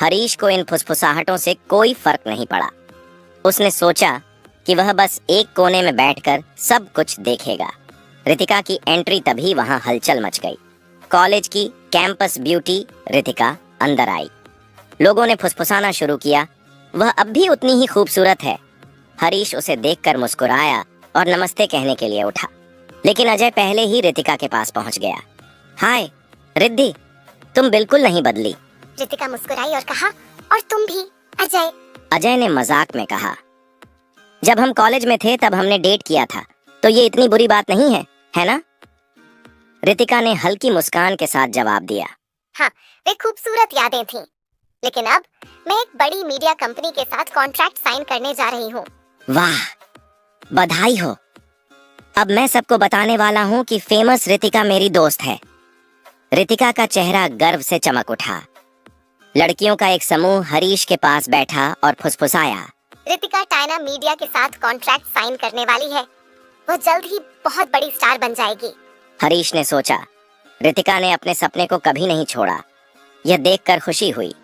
हरीश को इन फुसफुसाहटों से कोई फर्क नहीं पड़ा। उसने सोचा कि वह बस एक कोने में बैठकर सब कुछ देखेगा। रितिका की एंट्री तभी वहां हलचल मच गई। कॉलेज की कैंपस ब्यूटी रितिका अंदर आई। लोगों ने फुसफुसाना शुरू किया, वह अब भी उतनी ही खूबसूरत है। हरीश उसे देखकर मुस्कुराया और नमस्ते कहने के लिए उठा, लेकिन अजय पहले ही रितिका के पास पहुंच गया। हाय रिद्धि, तुम बिल्कुल नहीं बदली। रितिका मुस्कुराई और कहा, और तुम भी अजय। अजय ने मजाक में कहा, जब हम कॉलेज में थे तब हमने डेट किया था, तो ये इतनी बुरी बात नहीं है ना? रितिका ने हल्की मुस्कान के साथ जवाब दिया, हाँ, वे खूबसूरत यादें थीं। लेकिन अब मैं एक बड़ी मीडिया कंपनी के साथ कॉन्ट्रैक्ट साइन करने जा रही हूँ। वाह, बधाई हो। अब मैं सबको बताने वाला हूँ कि फेमस रितिका मेरी दोस्त है। रितिका का चेहरा गर्व से चमक उठा। लड़कियों का एक समूह हरीश के पास बैठा और फुसफुसाया, रितिका टाइना मीडिया के साथ कॉन्ट्रैक्ट साइन करने वाली है। वो जल्द ही बहुत बड़ी स्टार बन जाएगी। हरीश ने सोचा, रितिका ने अपने सपने को कभी नहीं छोड़ा। यह देखकर खुशी हुई।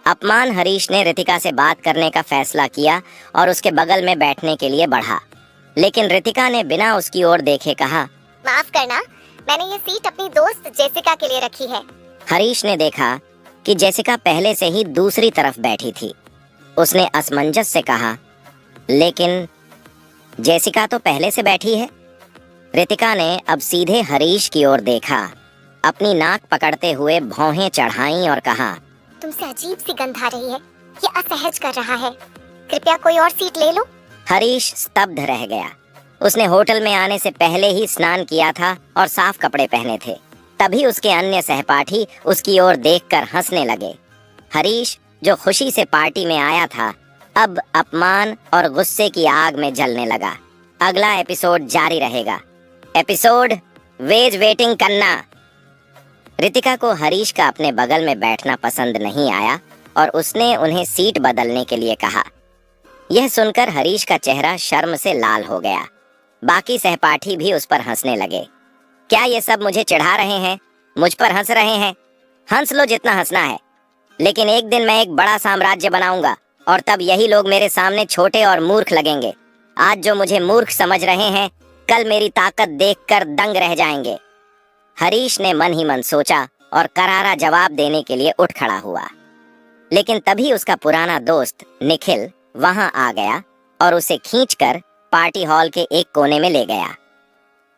अपमान हरीश ने रितिका से बात करने का फैसला किया और उसके बगल में बैठने के लिए बढ़ा, लेकिन रितिका ने बिना उसकी ओर देखे कहा, माफ करना, मैंने ये सीट अपनी दोस्त जेसिका के लिए रखी है। हरीश ने देखा कि जेसिका पहले से ही दूसरी तरफ बैठी थी। उसने असमंजस से कहा, लेकिन जेसिका तो पहले से बैठी है। रितिका ने अब सीधे हरीश की ओर देखा, अपनी नाक पकड़ते हुए भौहें चढ़ाईं और कहा, तुमसे अजीब सी गंध आ रही है, ये असहज कर रहा है। कृपया कोई और सीट ले लो। हरीश स्तब्ध रह गया। उसने होटल में आने से पहले ही स्नान किया था और साफ कपड़े पहने थे। तभी उसके अन्य सहपाठी उसकी ओर देखकर हंसने लगे। हरीश, जो खुशी से पार्टी में आया था, अब अपमान और गुस्से की आग में जलने लगा। अगला एपिसोड जारी रहेगा। एपिसोड वेज वेटिंग करना। रितिका को हरीश का अपने बगल में बैठना पसंद नहीं आया और उसने उन्हें सीट बदलने के लिए कहा। यह सुनकर हरीश का चेहरा शर्म से लाल हो गया। बाकी सहपाठी भी उस पर हंसने लगे। क्या ये सब मुझे चिढ़ा रहे हैं? मुझ पर हंस रहे हैं? हंस लो जितना हंसना है, लेकिन एक दिन मैं एक बड़ा साम्राज्य बनाऊंगा और तब यही लोग मेरे सामने छोटे और मूर्ख लगेंगे। आज जो मुझे मूर्ख समझ रहे हैं, कल मेरी ताकत देखकर दंग रह जाएंगे। हरीश ने मन ही मन सोचा और करारा जवाब देने के लिए उठ खड़ा हुआ, लेकिन तभी उसका पुराना दोस्त निखिल वहां आ गया और उसे खींचकर पार्टी हॉल के एक कोने में ले गया।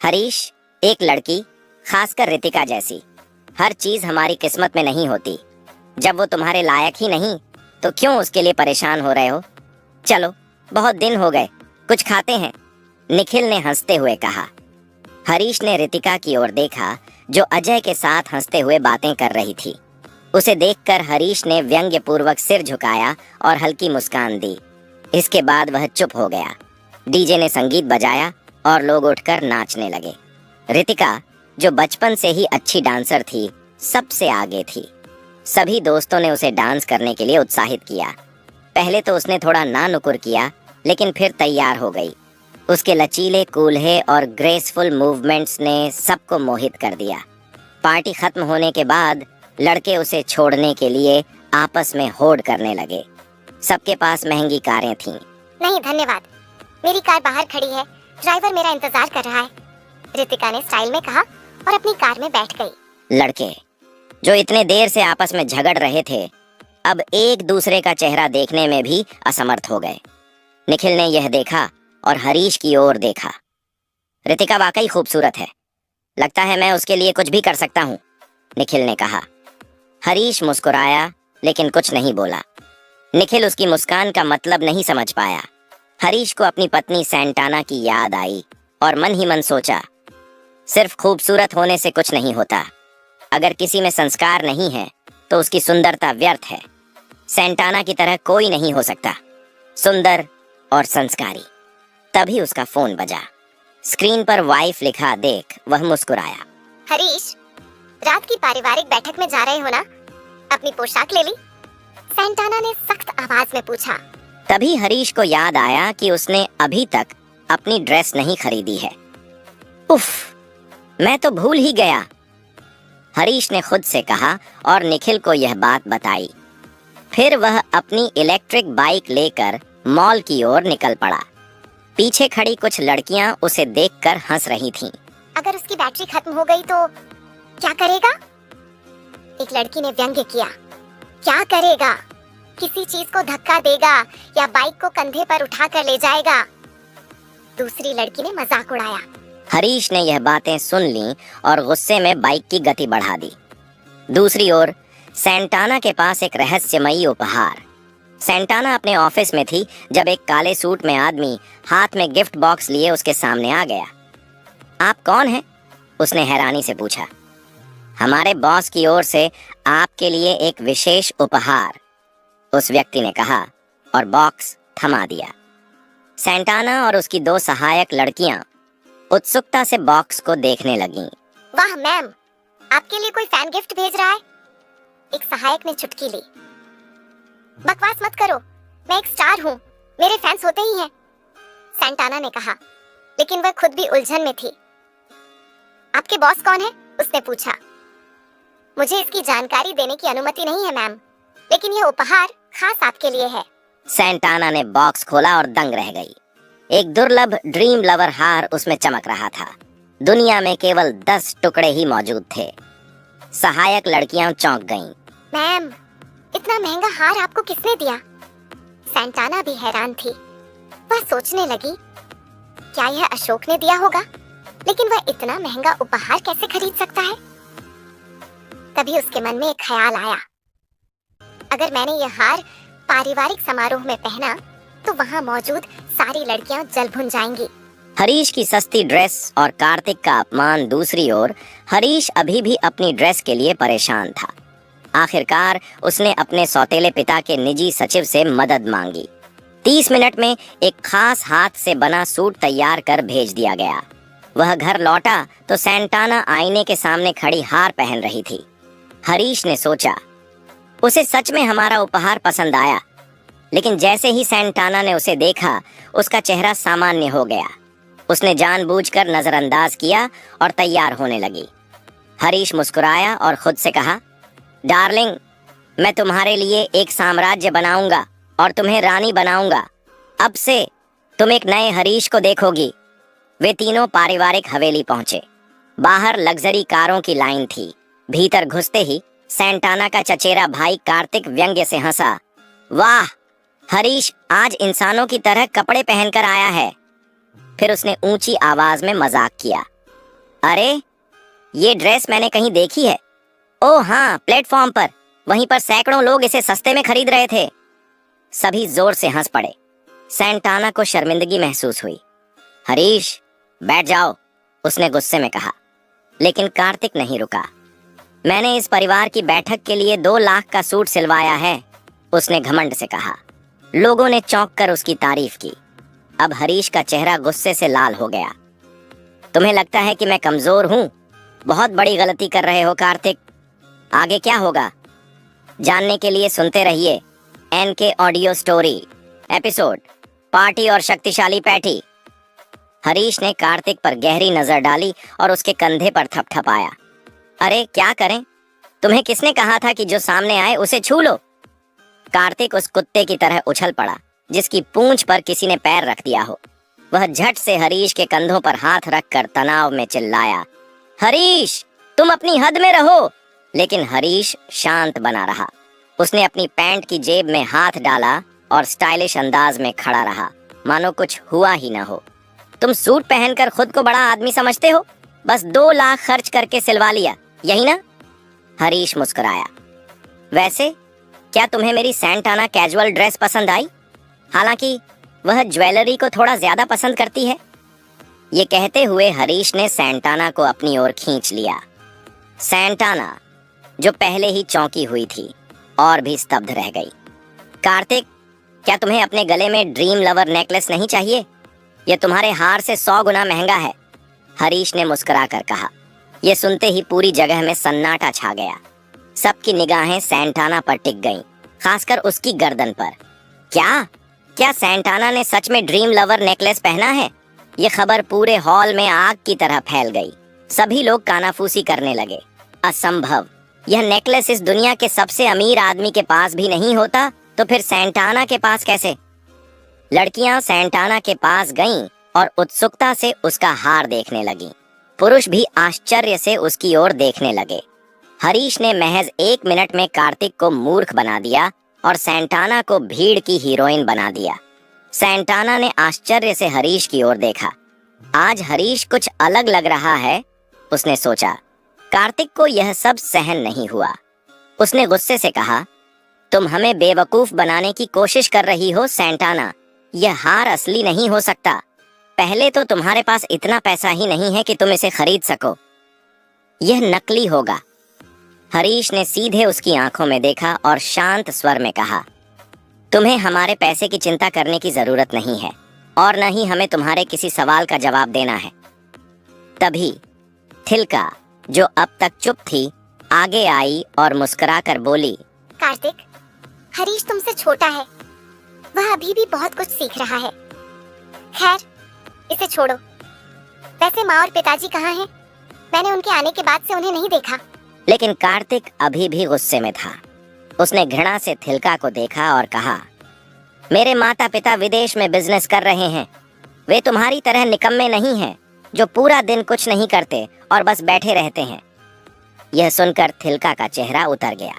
हरीश, एक लड़की, खासकर रितिका जैसी, हर चीज हमारी किस्मत में नहीं होती। जब वो तुम्हारे लायक ही नहीं तो क्यों उसके लिए परेशान हो रहे हो? चलो, बहुत दिन हो गए, कुछ खाते हैं, निखिल ने हंसते हुए कहा। हरीश ने रितिका की ओर देखा जो अजय के साथ हंसते हुए बातें कर रही थी। उसे देखकर हरीश ने व्यंग्यपूर्वक सिर झुकाया और हल्की मुस्कान दी। इसके बाद वह चुप हो गया। डीजे ने संगीत बजाया और लोग उठकर नाचने लगे। रितिका, जो बचपन से ही अच्छी डांसर थी, सबसे आगे थी। सभी दोस्तों ने उसे डांस करने के लिए उत्साहित किया। पहले तो उसने थोड़ा ना नुकुर किया, लेकिन फिर तैयार हो गई। उसके लचीले, कूल्हे और ग्रेसफुल मूवमेंट्स ने सबको मोहित कर दिया। पार्टी खत्म होने के बाद लड़के उसे छोड़ने के लिए आपस में होड़ करने लगे। सबके पास महंगी कारें थीं। नहीं धन्यवाद, मेरी कार बाहर खड़ी है, ड्राइवर मेरा इंतजार कर रहा है, रितिका ने स्टाइल में कहा और अपनी कार में बैठ गई। लड़के, जो इतने देर से आपस में झगड़ रहे थे, अब एक दूसरे का चेहरा देखने में भी असमर्थ हो गए। निखिल ने यह देखा और हरीश की ओर देखा। रितिका वाकई खूबसूरत है, लगता है मैं उसके लिए कुछ भी कर सकता हूँ, निखिल ने कहा। हरीश मुस्कुराया लेकिन कुछ नहीं बोला। निखिल उसकी मुस्कान का मतलब नहीं समझ पाया। हरीश को अपनी पत्नी सैंटाना की याद आई और मन ही मन सोचा, सिर्फ खूबसूरत होने से कुछ नहीं होता। अगर किसी में संस्कार नहीं है तो उसकी सुंदरता व्यर्थ है। सैंटाना की तरह कोई नहीं हो सकता, सुंदर और संस्कारी। तभी उसका फोन बजा। स्क्रीन पर वाइफ लिखा देख वह मुस्कुराया। हरीश, रात की पारिवारिक बैठक में जा रहे हो ना? अपनी पोशाक ले ली? सैंटाना ने सख्त आवाज में पूछा। तभी हरीश को याद आया कि उसने अभी तक अपनी ड्रेस नहीं खरीदी है। उफ, मैं तो भूल ही गया, हरीश ने खुद से कहा और निखिल को यह बात बताई। फिर वह अपनी इलेक्ट्रिक बाइक लेकर मॉल की ओर निकल पड़ा। पीछे खड़ी कुछ लड़कियां उसे देखकर हंस रही थीं। अगर उसकी बैटरी खत्म हो गई तो क्या करेगा? एक लड़की ने व्यंग्य किया। क्या करेगा? किसी चीज को धक्का देगा या बाइक को कंधे पर उठाकर ले जाएगा। दूसरी लड़की ने मजाक उड़ाया। हरीश ने यह बातें सुन लीं और गुस्से में बाइक की गति बढ़ा दी। दूसरी ओर सैंटाना के पास एक रहस्यमयी उपहार। सैंटाना अपने ऑफिस में थी जब एक काले सूट में आदमी हाथ में गिफ्ट बॉक्स लिए उसके सामने आ गया। आप कौन हैं? उसने हैरानी से पूछा। हमारे बॉस की ओर से आपके लिए एक विशेष उपहार, उस व्यक्ति ने कहा और बॉक्स थमा दिया। सैंटाना और उसकी दो सहायक लड़कियां उत्सुकता से बॉक्स को देखने लगीं। वाह मैम, आपके लिए कोई फैन गिफ्ट भेज रहा है, एक सहायक ने चुटकी ली। बकवास मत करो, मैं एक स्टार हूँ, मेरे फैंस होते ही हैं, सैंटाना ने कहा, लेकिन वह खुद भी उलझन में थी। आपके बॉस कौन है? उसने पूछा। मुझे इसकी जानकारी देने की अनुमति नहीं है मैम, लेकिन यह उपहार खास आपके लिए है। सैंटाना ने बॉक्स खोला और दंग रह गई। एक दुर्लभ ड्रीम लवर हार उसमें चमक रहा था। दुनिया में केवल 10 टुकड़े ही मौजूद थे। सहायक लड़कियां चौंक गईं। मैम, इतना महंगा हार आपको किसने दिया? सैंटाना भी हैरान थी। वह सोचने लगी, क्या यह अशोक ने दिया होगा? लेकिन वह इतना महंगा उपहार कैसे खरीद सकता है? तभी उसके मन में एक ख्याल आया, अगर मैंने यह हार पारिवारिक समारोह में पहना तो वहाँ मौजूद सारी लड़कियां जल भुन जाएंगी। हरीश की सस्ती ड्रेस और कार्तिक का अपमान। दूसरी ओर हरीश अभी भी अपनी ड्रेस के लिए परेशान था। आखिरकार उसने अपने सौतेले पिता के निजी सचिव से मदद मांगी। 30 मिनट में एक खास हाथ से बना सूट तैयार कर भेज दिया गया। वह घर लौटा तो सैंटाना आईने के सामने खड़ी हार पहन रही थी। हरीश ने सोचा, उसे सच में हमारा उपहार पसंद आया, लेकिन जैसे ही सैंटाना ने उसे देखा, उसका चेहरा सामान्य हो गया। उसने जानबूझकर नजरअंदाज किया और तैयार होने लगी। हरीश मुस्कुराया और खुद से कहा, डार्लिंग, मैं तुम्हारे लिए एक साम्राज्य बनाऊंगा और तुम्हें रानी बनाऊंगा। अब से तुम एक नए हरीश को देखोगी। वे तीनों पारिवारिक हवेली पहुंचे। बाहर लग्जरी कारों की लाइन थी। भीतर घुसते ही सैंटाना का चचेरा भाई कार्तिक व्यंग्य से हंसा। वाह, हरीश आज इंसानों की तरह कपड़े पहनकर आया है। फिर उसने ऊंची आवाज में मजाक किया। अरे, ये ड्रेस मैंने कहीं देखी है। ओह हाँ, प्लेटफॉर्म पर। वहीं पर सैकड़ों लोग इसे सस्ते में खरीद रहे थे। सभी जोर से हंस पड़े। सैंटाना को शर्मिंदगी महसूस हुई। हरीश, बैठ जाओ, उसने गुस्से में कहा। लेकिन कार्तिक नहीं रुका। मैंने इस परिवार की बैठक के लिए 2 लाख का सूट सिलवाया है, उसने घमंड से कहा। लोगों ने चौंक कर उसकी तारीफ की। अब हरीश का चेहरा गुस्से से लाल हो गया। तुम्हें लगता है कि मैं कमजोर हूँ? बहुत बड़ी गलती कर रहे हो कार्तिक। आगे क्या होगा जानने के लिए सुनते रहिए NK audio story episode party और शक्तिशाली पैटी। हरीश ने कार्तिक पर गहरी नजर डाली और उसके कंधे पर थपथपाया। अरे क्या करें? तुम्हें किसने कहा था कि जो सामने आए उसे छू लो? कार्तिक उस कुत्ते की तरह उछल पड़ा जिसकी पूंछ पर किसी ने पैर रख दिया हो। वह झट से हरीश के कंधों पर हाथ रखकर तनाव में चिल्लाया, हरीश, तुम अपनी हद में रहो। लेकिन हरीश शांत बना रहा। उसने अपनी पैंट की जेब में हाथ डाला और स्टाइलिश अंदाज में खड़ा रहा, मानो कुछ हुआ ही न हो। तुम सूट पहनकर खुद को बड़ा आदमी समझते हो? बस 2 लाख खर्च करके सिलवा लिया, यही ना? हरीश मुस्कुराया। वैसे क्या तुम्हें मेरी सैंटाना कैजुअल ड्रेस पसंद आई? हालांकि वह ज्वेलरी को थोड़ा ज्यादा पसंद करती है। ये कहते हुए हरीश ने सैंटाना को अपनी ओर खींच लिया। सैंटाना, जो पहले ही चौंकी हुई थी, और भी स्तब्ध रह गई। कार्तिक, क्या तुम्हें अपने गले में ड्रीम लवर नेकलेस नहीं चाहिए? यह तुम्हारे हार से 100 गुना महंगा है, हरीश ने मुस्कुराकर कहा। यह सुनते ही पूरी जगह में सन्नाटा छा गया। सबकी निगाहें सैंटाना पर टिक गईं, खासकर उसकी गर्दन पर। क्या सैंटाना ने सच में ड्रीम लवर नेकलेस पहना है? ये खबर पूरे हॉल में आग की तरह फैल गई। सभी लोग कानाफूसी करने लगे। असंभव, यह नेकलेस इस दुनिया के सबसे अमीर आदमी के पास भी नहीं होता, तो फिर सैंटाना के पास कैसे? लड़कियां सैंटाना के पास गईं और उत्सुकता से उसका हार देखने लगीं। पुरुष भी आश्चर्य से उसकी ओर देखने लगे। हरीश ने महज 1 मिनट में कार्तिक को मूर्ख बना दिया और सैंटाना को भीड़ की हीरोइन बना दिया। सैंटाना ने आश्चर्य से हरीश की ओर देखा। आज हरीश कुछ अलग लग रहा है, उसने सोचा। कार्तिक को यह सब सहन नहीं हुआ। उसने गुस्से से कहा, तुम हमें बेवकूफ बनाने की कोशिश कर रही हो सैंटाना। यह हार असली नहीं हो सकता। पहले तो तुम्हारे पास इतना पैसा ही नहीं है कि तुम इसे खरीद सको। यह नकली होगा। हरीश ने सीधे उसकी आंखों में देखा और शांत स्वर में कहा, तुम्हें हमारे पैसे की चिंता करने की जरूरत नहीं है और न ही हमें तुम्हारे किसी सवाल का जवाब देना है। तभी थिलका, जो अब तक चुप थी, आगे आई और मुस्कुराकर बोली, कार्तिक, हरीश तुमसे छोटा है। वह अभी भी बहुत कुछ सीख रहा है। खैर, इसे छोड़ो। वैसे माँ और पिताजी कहाँ हैं? मैंने उनके आने के बाद से उन्हें नहीं देखा। लेकिन कार्तिक अभी भी गुस्से में था। उसने घृणा से थिलका को देखा और कहा, मेरे माता पिता विदेश में बिजनेस कर रहे हैं। वे तुम्हारी तरह निकम्मे नहीं हैं जो पूरा दिन कुछ नहीं करते और बस बैठे रहते हैं। यह सुनकर थिलका का चेहरा उतर गया।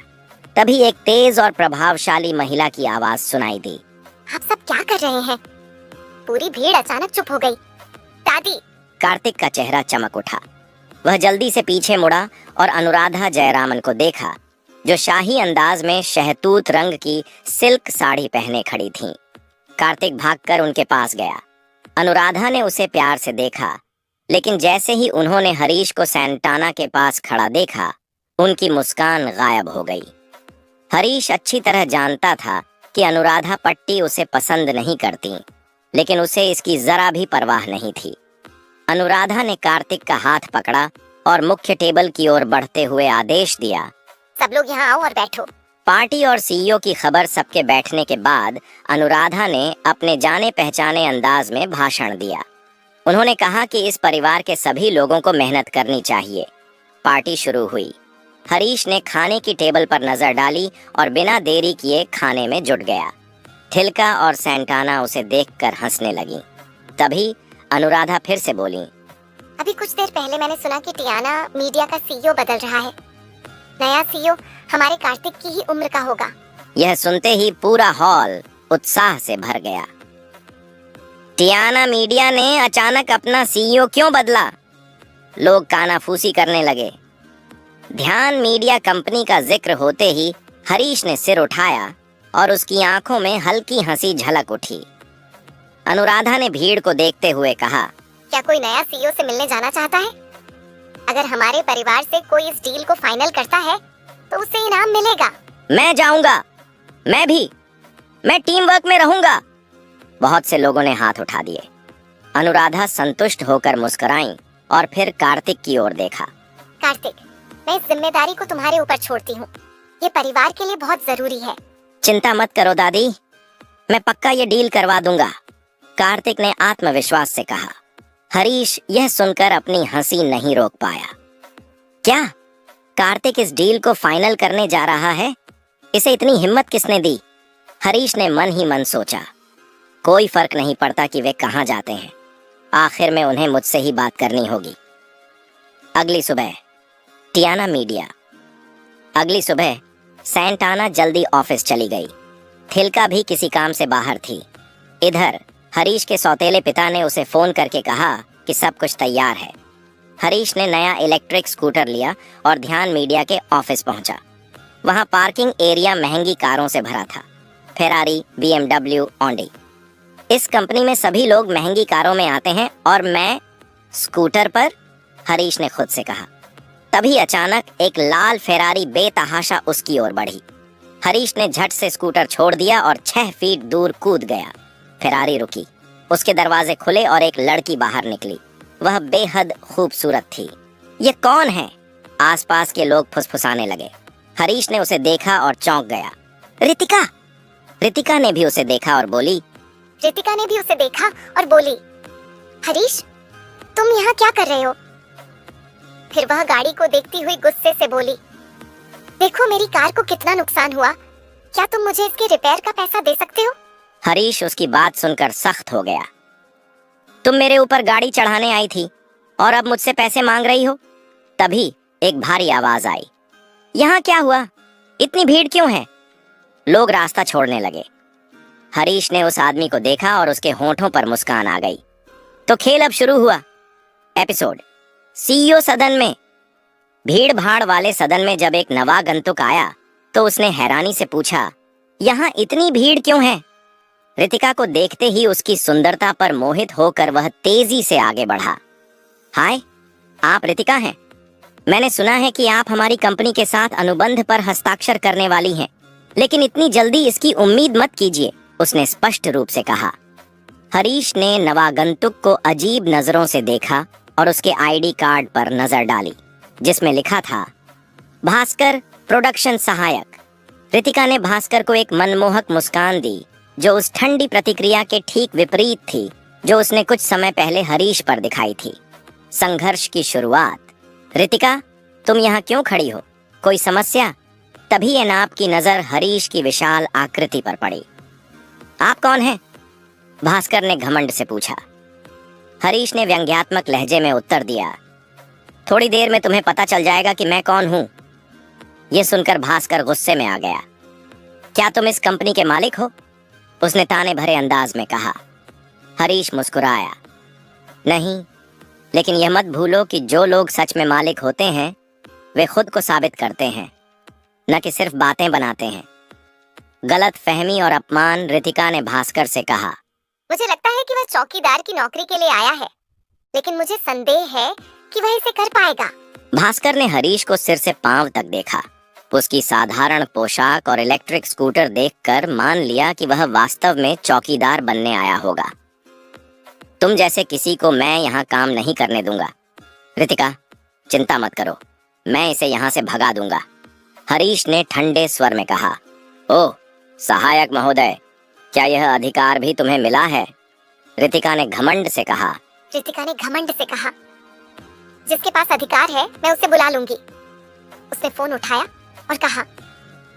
तभी एक तेज और प्रभावशाली महिला की आवाज सुनाई दी, आप सब क्या कर रहे हैं? पूरी भीड़ अचानक चुप हो गई। दादी! कार्तिक का चेहरा चमक उठा। वह जल्दी से पीछे मुड़ा और अनुराधा जयरामन को देखा, जो शाही अंदाज में शहतूत रंग की सिल्क साड़ी पहने खड़ी थीं। कार्तिक भागकर उनके पास गया। अनुराधा ने उसे प्यार से देखा, लेकिन जैसे ही उन्होंने हरीश को सैंटाना के पास खड़ा देखा, उनकी मुस्कान गायब हो गई। हरीश अच्छी तरह जानता था कि अनुराधा पट्टी उसे पसंद नहीं करती, लेकिन उसे इसकी जरा भी परवाह नहीं थी। अनुराधा ने कार्तिक का हाथ पकड़ा और मुख्य टेबल की ओर बढ़ते हुए आदेश दिया, सब लोग यहाँ आओ और बैठो। पार्टी और सीईओ की खबर सबके बैठने के बाद अनुराधा ने अपने जाने पहचाने अंदाज में भाषण दिया। उन्होंने कहा कि इस परिवार के सभी लोगों को मेहनत करनी चाहिए। पार्टी शुरू हुई। हरीश ने खाने की टेबल पर नजर डाली और बिना देरी किए खाने में जुट गया। थिलका और सैंटाना उसे देखकर हंसने लगी। तभी अनुराधा फिर से बोली, अभी कुछ देर पहले मैंने सुना कि टियाना मीडिया का सीईओ बदल रहा है। नया सीईओ हमारे कार्तिक की ही उम्र का होगा। यह सुनते ही पूरा हॉल उत्साह से भर गया। टियाना मीडिया ने अचानक अपना सीईओ क्यों बदला? लोग कानाफूसी करने लगे। ध्यान मीडिया कंपनी का जिक्र होते ही हरीश ने सिर उठाया और उसकी आंखों में हल्की हंसी झलक उठी। अनुराधा ने भीड़ को देखते हुए कहा, क्या कोई नया सीईओ से मिलने जाना चाहता है? अगर हमारे परिवार से कोई इस डील को फाइनल करता है तो उसे इनाम मिलेगा। मैं जाऊंगा, मैं टीम वर्क में रहूंगा। बहुत से लोगों ने हाथ उठा दिए। अनुराधा संतुष्ट होकर मुस्कुराई और फिर कार्तिक की ओर देखा। कार्तिक, मैं इस जिम्मेदारी को तुम्हारे ऊपर छोड़ती हूँ। ये परिवार के लिए बहुत जरूरी है। चिंता मत करो दादी, मैं पक्का ये डील करवा दूंगा, कार्तिक ने आत्मविश्वास से कहा। हरीश यह सुनकर अपनी हंसी नहीं रोक पाया। क्या कार्तिक इस डील को फाइनल करने जा रहा है? इसे इतनी हिम्मत किसने दी? हरीश ने मन ही मन सोचा। कोई फर्क नहीं पड़ता कि वे कहाँ जाते हैं, आखिर में उन्हें मुझसे ही बात करनी होगी। अगली सुबह टियाना मीडिया। अगली सुबह सैंटाना जल्दी ऑफिस चली गई। थिलका भी किसी काम से बाहर थी। इधर हरीश के सौतेले पिता ने उसे फोन करके कहा कि सब कुछ तैयार है। हरीश ने नया इलेक्ट्रिक स्कूटर लिया और ध्यान मीडिया के ऑफिस पहुंचा। वहां पार्किंग एरिया महंगी कारों से भरा था। Ferrari, BMW, Audi. इस कंपनी में सभी लोग महंगी कारों में आते हैं और मैं स्कूटर पर, हरीश ने खुद से कहा। तभी अचानक एक लाल फेरारी बेतहाशा उसकी ओर बढ़ी। हरीश ने झट से स्कूटर छोड़ दिया और 6 फीट दूर कूद गया। फेरारी रुकी, उसके दरवाजे खुले और एक लड़की बाहर निकली। वह बेहद खूबसूरत थी। ये कौन है? आसपास के लोग फुसफुसाने लगे। हरीश ने उसे देखा और चौंक गया। रितिका! रितिका ने भी उसे देखा और बोली, हरीश, तुम यहाँ क्या कर रहे हो? फिर वह गाड़ी को देखती हुई गुस्से से बोली, देखो मेरी कार को कितना नुकसान हुआ। क्या तुम मुझे इसके रिपेयर का पैसा दे सकते हो? हरीश उसकी बात सुनकर सख्त हो गया। तुम मेरे ऊपर गाड़ी चढ़ाने आई थी और अब मुझसे पैसे मांग रही हो? तभी एक भारी आवाज आई। यहाँ क्या हुआ? इतनी भीड़ क्यों है? लोग रास्ता छोड़ने लगे। हरीश ने उस आदमी को देखा और उसके होंठों पर मुस्कान आ गई। तो खेल अब शुरू हुआ। एपिसोड। सीईओ सदन में। भीड़ भाड़ वाले सदन में जब एक नवागंतुक आया तो उसने हैरानी से पूछा, यहाँ इतनी भीड़ क्यों है? रितिका को देखते ही उसकी सुंदरता पर मोहित होकर वह तेजी से आगे बढ़ा। हाय, आप रितिका हैं? मैंने सुना है कि आप हमारी कंपनी के साथ अनुबंध पर हस्ताक्षर करने वाली हैं, लेकिन इतनी जल्दी इसकी उम्मीद मत कीजिए, उसने स्पष्ट रूप से कहा। हरीश ने नवागंतुक को अजीब नजरों से देखा और उसके आईडी कार्ड पर नजर डाली, जिसमें लिखा था भास्कर प्रोडक्शन सहायक। रितिका ने भास्कर को एक मनमोहक मुस्कान दी, जो उस ठंडी प्रतिक्रिया के ठीक विपरीत थी जो उसने कुछ समय पहले हरीश पर दिखाई थी। संघर्ष की शुरुआत। रितिका, तुम यहाँ क्यों खड़ी हो? कोई समस्या? तभी एनाब की नजर हरीश की विशाल आकृति पर पड़ी। आप कौन हैं? भास्कर ने घमंड से पूछा। हरीश ने व्यंग्यात्मक लहजे में उत्तर दिया, थोड़ी देर में तुम्हें पता चल जाएगा कि मैं कौन हूँ। यह सुनकर भास्कर गुस्से में आ गया। क्या तुम इस कंपनी के मालिक हो? उसने ताने भरे अंदाज में कहा। हरीश मुस्कुराया। नहीं, लेकिन यह मत भूलो कि जो लोग सच में मालिक होते हैं वे खुद को साबित करते हैं, न कि सिर्फ बातें बनाते हैं। गलत फहमी और अपमान, रितिका ने भास्कर से कहा। मुझे लगता है कि वह चौकीदार की नौकरी के लिए आया है, लेकिन मुझे संदेह है कि वह इसे कर पाएगा। भास्कर ने हरीश को सिर से पांव तक देखा। उसकी साधारण पोशाक और इलेक्ट्रिक स्कूटर देखकर मान लिया कि वह वास्तव में चौकीदार बनने आया होगा। तुम जैसे किसी को मैं यहाँ काम नहीं करने दूंगा। रितिका, चिंता मत करो, मैं इसे यहाँ से भगा दूंगा, हरीश ने ठंडे स्वर में कहा। ओह सहायक महोदय, क्या यह अधिकार भी तुम्हें मिला है? रितिका ने घमंड से कहा। जिसके पास अधिकार है मैं उसे बुला लूंगी। उसने फोन उठाया और कहा,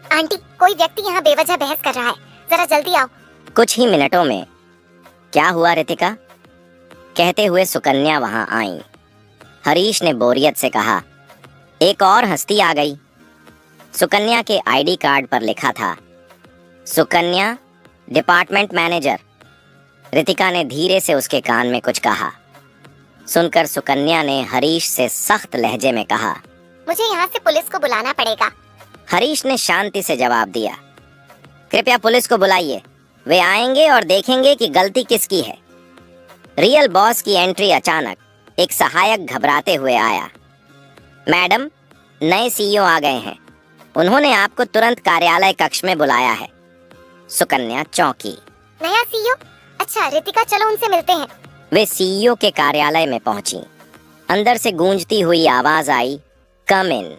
आंटी, कोई व्यक्ति यहाँ बेवजह बहस कर रहा है, जरा जल्दी आओ। कुछ ही मिनटों में क्या हुआ रितिका? कहते हुए सुकन्या वहां आई। हरीश ने बोरियत से कहा, एक और हस्ती आ गई। सुकन्या के आईडी कार्ड पर लिखा था, सुकन्या डिपार्टमेंट मैनेजर। रितिका ने धीरे से उसके कान में कुछ कहा। सुनकर सुकन्या ने हरीश से सख्त लहजे में कहा, मुझे यहाँ से पुलिस को बुलाना पड़ेगा। हरीश ने शांति से जवाब दिया, कृपया पुलिस को बुलाइए, वे आएंगे और देखेंगे कि गलती किसकी है। रियल बॉस की एंट्री अचानक एक सहायक घबराते हुए आया। मैडम, नए सीईओ आ गए हैं, उन्होंने आपको तुरंत कार्यालय कक्ष में बुलाया है। सुकन्या चौंकी। नया सीईओ? अच्छा रितिका, चलो उनसे मिलते हैं। वे सीईओ के कार्यालय में पहुंची। अंदर से गूंजती हुई आवाज आई, कम इन।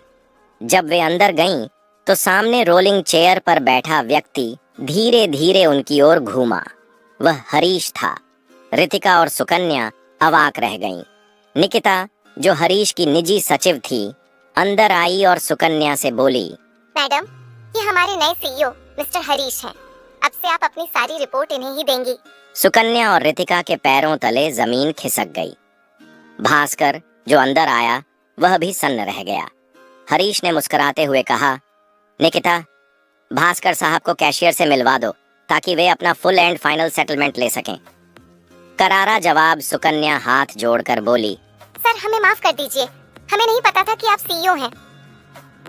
जब वे अंदर गईं, तो सामने रोलिंग चेयर पर बैठा व्यक्ति धीरे धीरे उनकी ओर घूमा। वह हरीश था। रितिका और सुकन्या अवाक रह गईं। निकिता, जो हरीश की निजी सचिव थी, अंदर आई और सुकन्या से बोली, मैडम, ये हमारे नए सीईओ मिस्टर हरीश हैं। अब से आप अपनी सारी रिपोर्ट इन्हें ही देंगी। सुकन्या और रितिका के पैरों तले जमीन खिसक गई। भास्कर, जो अंदर आया, वह भी सन्न रह गया। हरीश ने मुस्कुराते हुए कहा, निकिता, भास्कर साहब को कैशियर से मिलवा दो ताकि वे अपना फुल एंड फाइनल सेटलमेंट ले सकें। करारा जवाब सुकन्या हाथ जोड़कर बोली, सर हमें माफ कर दीजिए, हमें नहीं पता था कि आप सीईओ हैं।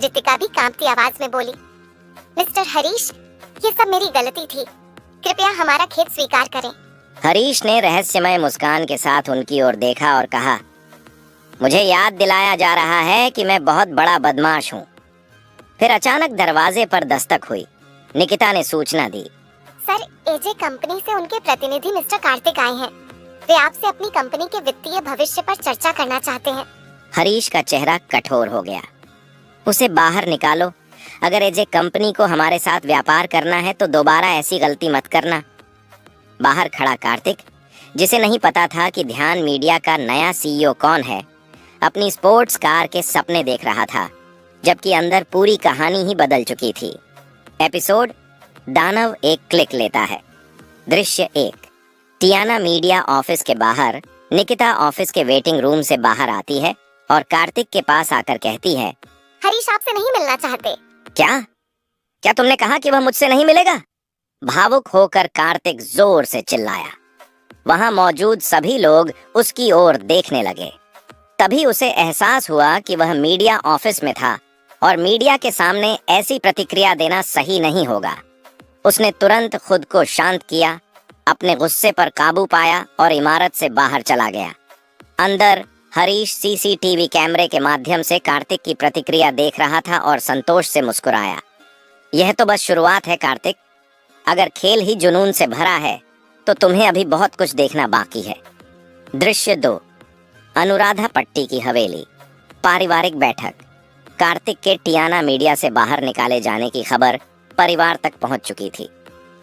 रितिका भी कांपती आवाज में बोली, मिस्टर हरीश, ये सब मेरी गलती थी, कृपया हमारा खेद स्वीकार करें। हरीश ने रहस्यमय मुस्कान के साथ उनकी ओर देखा और कहा, मुझे याद दिलाया जा रहा है कि मैं बहुत बड़ा बदमाश हूँ। फिर अचानक दरवाजे पर दस्तक हुई। निकिता ने सूचना दी, सर, एजे कंपनी से उनके प्रतिनिधि मिस्टर कार्तिक आए हैं। वे आपसे अपनी कंपनी के वित्तीय भविष्य पर चर्चा करना चाहते हैं। हरीश का चेहरा कठोर हो गया। उसे बाहर निकालो। अगर एजे कंपनी को हमारे साथ व्यापार करना है तो दोबारा ऐसी गलती मत करना। बाहर खड़ा कार्तिक, जिसे नहीं पता था कि ध्यान मीडिया का नया सीईओ कौन है, अपनी स्पोर्ट्स कार के सपने देख रहा था, जबकि अंदर पूरी कहानी ही बदल चुकी थी। एपिसोड दानव एक क्लिक लेता है। दृश्य 1। टियाना मीडिया ऑफिस के बाहर निकिता ऑफिस के वेटिंग रूम से बाहर आती है और कार्तिक के पास आकर कहती है, हरीश आपसे नहीं मिलना चाहते। क्या? क्या तुमने कहा कि वह मुझसे नहीं मिलेगा? भावुक होकर कार्तिक जोर से चिल्लाया। वहां मौजूद सभी लोग उसकी ओर देखने लगे। तभी उसे एहसास हुआ कि वह मीडिया ऑफिस में था और मीडिया के सामने ऐसी प्रतिक्रिया देना सही नहीं होगा। उसने तुरंत खुद को शांत किया, अपने गुस्से पर काबू पाया और इमारत से बाहर चला गया। अंदर हरीश सीसीटीवी कैमरे के माध्यम से कार्तिक की प्रतिक्रिया देख रहा था और संतोष से मुस्कुराया। यह तो बस शुरुआत है कार्तिक। अगर खेल ही जुनून से भरा है तो तुम्हें अभी बहुत कुछ देखना बाकी है। दृश्य 2। अनुराधा पट्टी की हवेली। पारिवारिक बैठक। कार्तिक के टियाना मीडिया से बाहर निकाले जाने की खबर परिवार तक पहुंच चुकी थी।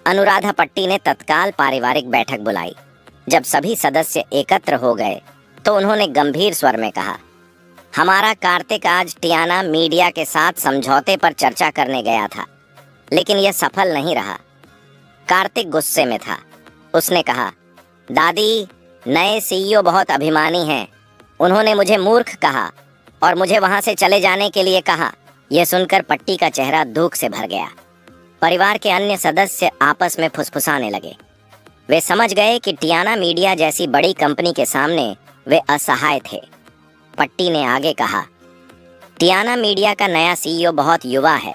अनुराधा पट्टी ने तत्काल पारिवारिक बैठक बुलाई। जब सभी सदस्य एकत्र हो गए तो उन्होंने गंभीर स्वर में कहा, हमारा कार्तिक आज टियाना मीडिया के साथ समझौते पर चर्चा करने गया था, लेकिन यह सफल नहीं रहा। कार्तिक गुस्से में था। उसने कहा, दादी, नए सीईओ बहुत अभिमानी हैं। उन्होंने मुझे मूर्ख कहा और मुझे वहां से चले जाने के लिए कहा। यह सुनकर पट्टी का चेहरा दुख से भर गया। परिवार के अन्य सदस्य आपस में फुसफुसाने लगे। वे समझ गए कि टियाना मीडिया जैसी बड़ी कंपनी के सामने वे असहाय थे। पट्टी ने आगे कहा, टियाना मीडिया का नया सीईओ बहुत युवा है,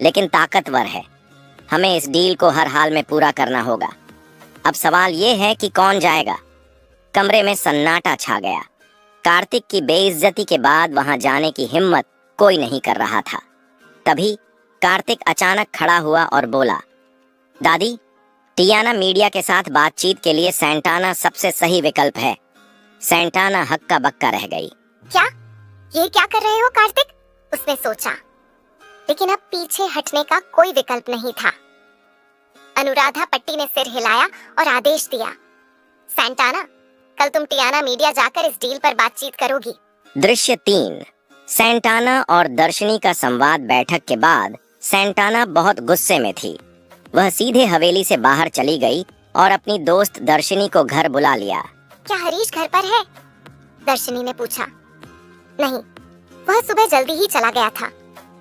लेकिन ताकतवर है। हमें इस डील को हर हाल में पूरा करना होगा। अब सवाल ये है कि कौन जाएगा। कमरे में सन्नाटा छा गया। कार्तिक की बेइज्जती के बाद वहां जाने की हिम्मत कोई नहीं कर रहा था। तभी कार्तिक अचानक खड़ा हुआ और बोला, दादी, टियाना मीडिया के साथ बातचीत के लिए सैंटाना सबसे सही विकल्प है। सैंटाना हक्का बक्का रह गई। क्या? ये क्या कर रहे हो कार्तिक? उसने सोचा, लेकिन अब पीछे हटने का कोई विकल्प नहीं था। अनुराधा पट्टी ने सिर हिलाया और आदेश दिया, सैंटाना, कल तुम टियाना मीडिया जाकर इस डील पर बातचीत करोगी। दृश्य 3। सैंटाना और दर्शनी का संवाद बैठक के बाद सैंटाना बहुत गुस्से में थी। वह सीधे हवेली से बाहर चली गई और अपनी दोस्त दर्शनी को घर बुला लिया। क्या हरीश घर पर है? दर्शनी ने पूछा। नहीं, वह सुबह जल्दी ही चला गया था।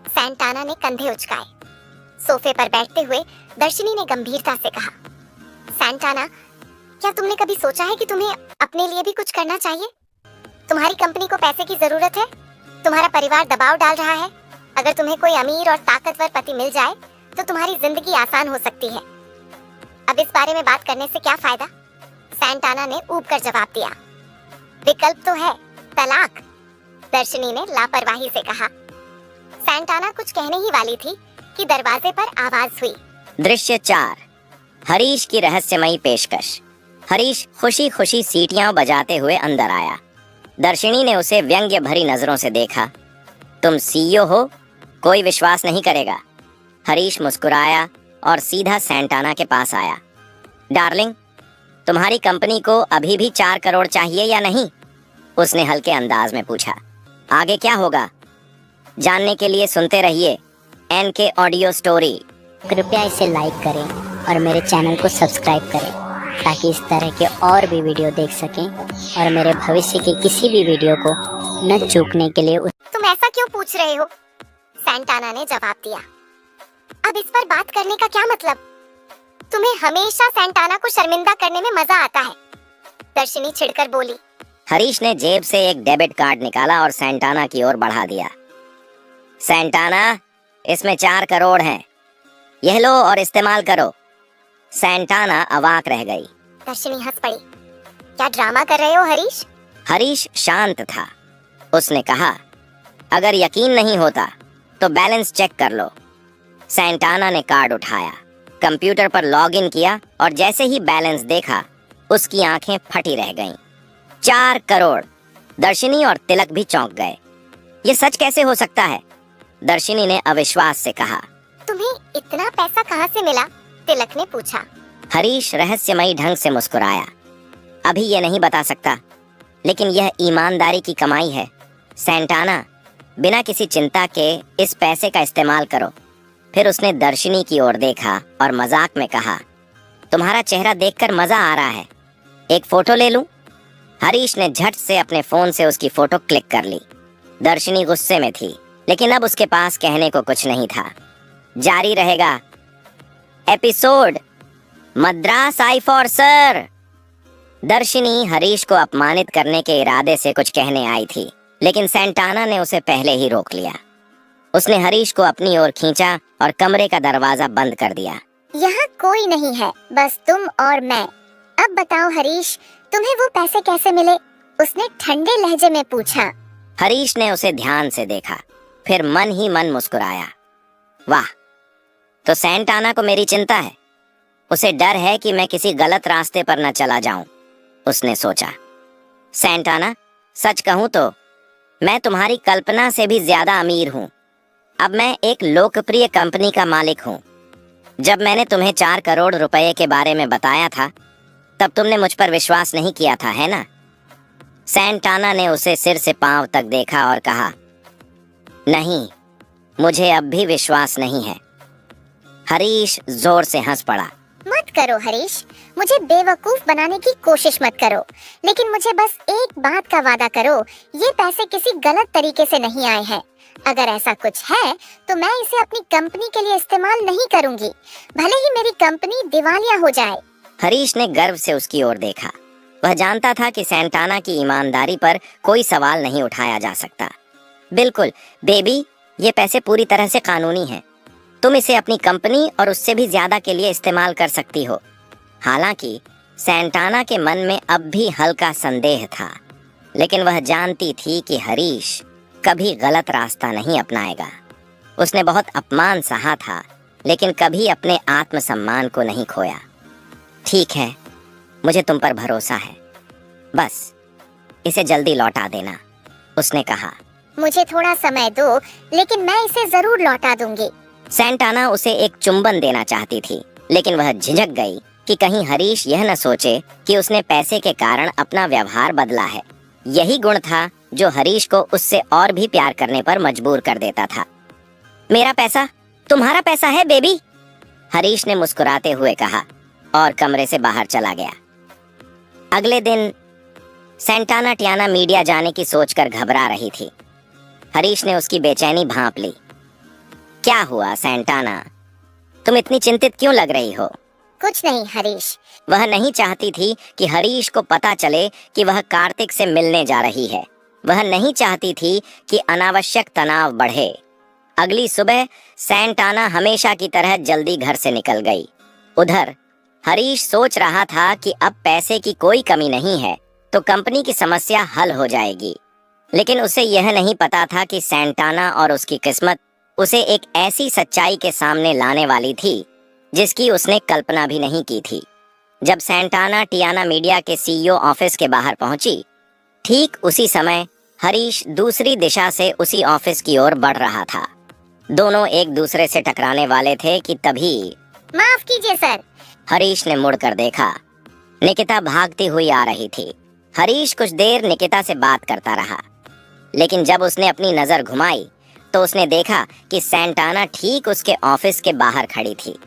सैंटाना ने कंधे उचकाए। सोफे पर बैठते हुए दर्शनी ने गंभीरता से कहा, सैंटाना, क्या तुमने कभी सोचा है कि तुम्हें अपने लिए भी कुछ करना चाहिए? तुम्हारी कंपनी को पैसे की जरूरत है। तुम्हारा परिवार दबाव डाल रहा है। अगर तुम्हें कोई अमीर और ताकतवर पति मिल जाए तो तुम्हारी जिंदगी आसान हो सकती है। अब इस बारे में बात करने से क्या फायदा? सैंटाना ने ऊब कर जवाब दिया। विकल्प तो है, तलाक, दर्शनी ने लापरवाही से कहा। सैंटाना कुछ कहने ही वाली थी कि दरवाजे पर आवाज हुई। दृश्य 4, हरीश की रहस्यमयी पेशकश। हरीश खुशी खुशी सीटियां बजाते हुए अंदर आया। दर्शनी ने उसे व्यंग्य भरी नजरों से देखा। तुम सीईओ हो, कोई विश्वास नहीं करेगा। हरीश मुस्कुराया और सीधा सैंटाना के पास आया। डार्लिंग, तुम्हारी कंपनी को अभी भी 4 करोड़ चाहिए या नहीं? उसने हल्के अंदाज में पूछा। आगे क्या होगा जानने के लिए सुनते रहिए NK ऑडियो स्टोरी। कृपया इसे लाइक करें और मेरे चैनल को सब्सक्राइब करें ताकि इस तरह के और भी वीडियो देख सकें और मेरे भविष्य की किसी भी वीडियो को न चूकने के लिए तुम ऐसा क्यों पूछ रहे हो? सैंटाना ने जवाब दिया। अब इस पर बात करने का क्या मतलब? तुम्हें हमेशा सैंटाना को शर्मिंदा करने में मजा आता है, दर्शनी चिढ़कर बोली। हरीश ने जेब से एक डेबिट कार्ड निकाला और सैंटाना की ओर बढ़ा दिया। सैंटाना, इसमें 4 करोड़ हैं। यह लो और इस्तेमाल करो। सैंटाना अवाक रह गई। दर्शनी हंस पड़ी। क्या ड्रामा कर रहे हो हरीश? हरीश शांत था। उसने कहा, अगर यकीन नहीं होता तो बैलेंस चेक कर लो। सैंटाना ने कार्ड उठाया, कंप्यूटर पर लॉगिन किया और जैसे ही बैलेंस देखा उसकी आंखें फटी रह गईं। 4 करोड़! दर्शनी और तिलक भी चौंक गए। ये सच कैसे हो सकता है? दर्शनी ने अविश्वास से कहा। तुम्हें इतना पैसा कहाँ से मिला? तिलक ने पूछा। हरीश रहस्यमयी ढंग से मुस्कुराया। अभी ये नहीं बता सकता, लेकिन यह ईमानदारी की कमाई है। सैंटाना, बिना किसी चिंता के इस पैसे का इस्तेमाल करो। फिर उसने दर्शनी की ओर देखा और मजाक में कहा, तुम्हारा चेहरा देखकर मजा आ रहा है, एक फोटो ले लूं? हरीश ने झट से अपने फोन से उसकी फोटो क्लिक कर ली। दर्शनी गुस्से में थी, लेकिन अब उसके पास कहने को कुछ नहीं था। जारी रहेगा episode Madras I for sir. दर्शनी हरीश को अपमानित करने के इरादे से कुछ कहने आई थी, लेकिन सैंटाना ने उसे पहले ही रोक लिया। उसने हरीश को अपनी ओर खींचा और कमरे का दरवाजा बंद कर दिया। यहाँ कोई नहीं है, बस तुम और मैं। अब बताओ हरीश, तुम्हें वो पैसे कैसे मिले? उसने ठंडे लहजे में पूछा। हरीश ने उसे ध्यान से देखा, फिर मन ही मन मुस्कुराया। वाह, तो सैंटाना को मेरी चिंता है। उसे डर है कि मैं किसी गलत रास्ते पर न चला जाऊं, उसने सोचा। सैंटाना, सच कहूं तो मैं तुम्हारी कल्पना से भी ज्यादा अमीर हूं। अब मैं एक लोकप्रिय कंपनी का मालिक हूं। जब मैंने तुम्हें 4 करोड़ रुपए के बारे में बताया था, तब तुमने मुझ पर विश्वास नहीं किया था, है ना? सैंटाना ने उसे सिर से पांव तक देखा और कहा, नहीं, मुझे अब भी विश्वास नहीं है। हरीश जोर से हंस पड़ा। मत करो हरीश, मुझे बेवकूफ बनाने की कोशिश मत करो, लेकिन मुझे बस एक बात का वादा करो, ये पैसे किसी गलत तरीके से नहीं आए हैं। अगर ऐसा कुछ है तो मैं इसे अपनी कंपनी के लिए इस्तेमाल नहीं करूंगी, भले ही मेरी कंपनी दिवालिया हो जाए। हरीश ने गर्व से उसकी ओर देखा। वह जानता था कि सैंटाना की ईमानदारी पर कोई सवाल नहीं उठाया जा सकता। बिल्कुल बेबी, ये पैसे पूरी तरह से कानूनी हैं। तुम इसे अपनी कंपनी और उससे भी ज्यादा के लिए इस्तेमाल कर सकती हो। हालांकि सैंटाना के मन में अब भी हल्का संदेह था, लेकिन वह जानती थी कि हरीश कभी गलत रास्ता नहीं अपनाएगा। उसने बहुत अपमान सहा था, लेकिन कभी अपने आत्मसम्मान को नहीं खोया। ठीक है, मुझे तुम पर भरोसा है, बस इसे जल्दी लौटा देना, उसने कहा। मुझे थोड़ा समय दो, लेकिन मैं इसे जरूर लौटा दूंगी। सैंटाना उसे एक चुंबन देना चाहती थी, लेकिन वह झिझक गई कि कहीं हरीश यह न सोचे कि उसने पैसे के कारण अपना व्यवहार बदला है। यही गुण था जो हरीश को उससे और भी प्यार करने पर मजबूर कर देता था। मेरा पैसा तुम्हारा पैसा है बेबी, हरीश ने मुस्कुराते हुए कहा और कमरे से बाहर चला गया। अगले दिन सेंटाना टियाना मीडिया जाने की सोचकर घबरा रही थी। हरीश ने उसकी बेचैनी भांप ली। क्या हुआ सेंटाना, तुम इतनी चिंतित क्यों लग रही हो? कुछ नहीं हरीश। वह नहीं चाहती थी कि हरीश को पता चले कि वह कार्तिक से मिलने जा रही है। वह नहीं चाहती थी कि अनावश्यक तनाव बढ़े। अगली सुबह सेंटाना हमेशा की तरह जल्दी घर से निकल गई। उधर हरीश सोच रहा था कि अब पैसे की कोई कमी नहीं है तो कंपनी की समस्या हल हो जाएगी, लेकिन उसे यह नहीं पता था कि सेंटाना और उसकी किस्मत उसे एक ऐसी सच्चाई के सामने लाने वाली थी जिसकी उसने कल्पना भी नहीं की थी। जब सेंटाना टियाना मीडिया के सीईओ ऑफिस के बाहर पहुंची, ठीक उसी समय हरीश दूसरी दिशा से उसी ऑफिस की ओर बढ़ रहा था। दोनों एक दूसरे से टकराने वाले थे कि तभी माफ कीजिए सर। हरीश ने मुड़कर देखा। निकिता भागती हुई आ रही थी। हरीश कुछ देर निकिता से बात करता रहा, लेकिन जब उसने अपनी नजर घुमाई तो उसने देखा कि सेंटाना ठीक उसके ऑफिस के बाहर खड़ी थी।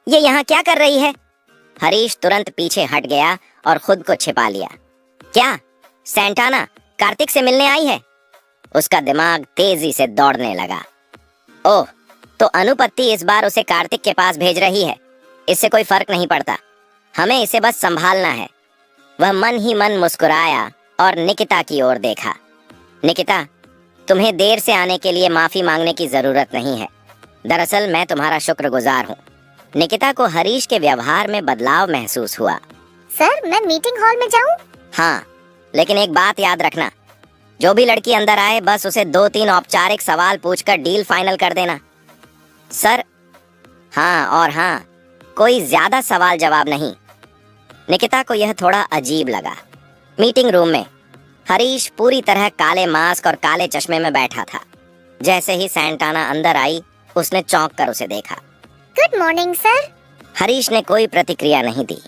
ये यहाँ क्या कर रही है? हरीश तुरंत पीछे हट गया और खुद को छिपा लिया। क्या सेंटाना कार्तिक से मिलने आई है? उसका दिमाग तेजी से दौड़ने लगा। ओह, तो अनुपत्ति इस बार उसे कार्तिक के पास भेज रही है। इससे कोई फर्क नहीं पड़ता, हमें इसे बस संभालना है। वह मन ही मन मुस्कुराया और निकिता की ओर देखा। निकिता, तुम्हें देर से आने के लिए माफी मांगने की जरूरत नहीं है। दरअसल मैं तुम्हारा शुक्रगुजार हूँ। निकिता को हरीश के व्यवहार में बदलाव महसूस हुआ। सर, मैं मीटिंग हॉल में जाऊं? हाँ, लेकिन एक बात याद रखना, जो भी लड़की अंदर आए बस उसे 2-3 औपचारिक सवाल पूछकर डील फाइनल कर देना। सर? हाँ, और हाँ, कोई ज्यादा सवाल जवाब नहीं। निकिता को यह थोड़ा अजीब लगा। मीटिंग रूम में हरीश पूरी तरह काले मास्क और काले चश्मे में बैठा था। जैसे ही सेंटाना अंदर आई, उसने चौंक कर उसे देखा। Good morning sir. हरीश ने कोई प्रतिक्रिया नहीं दी।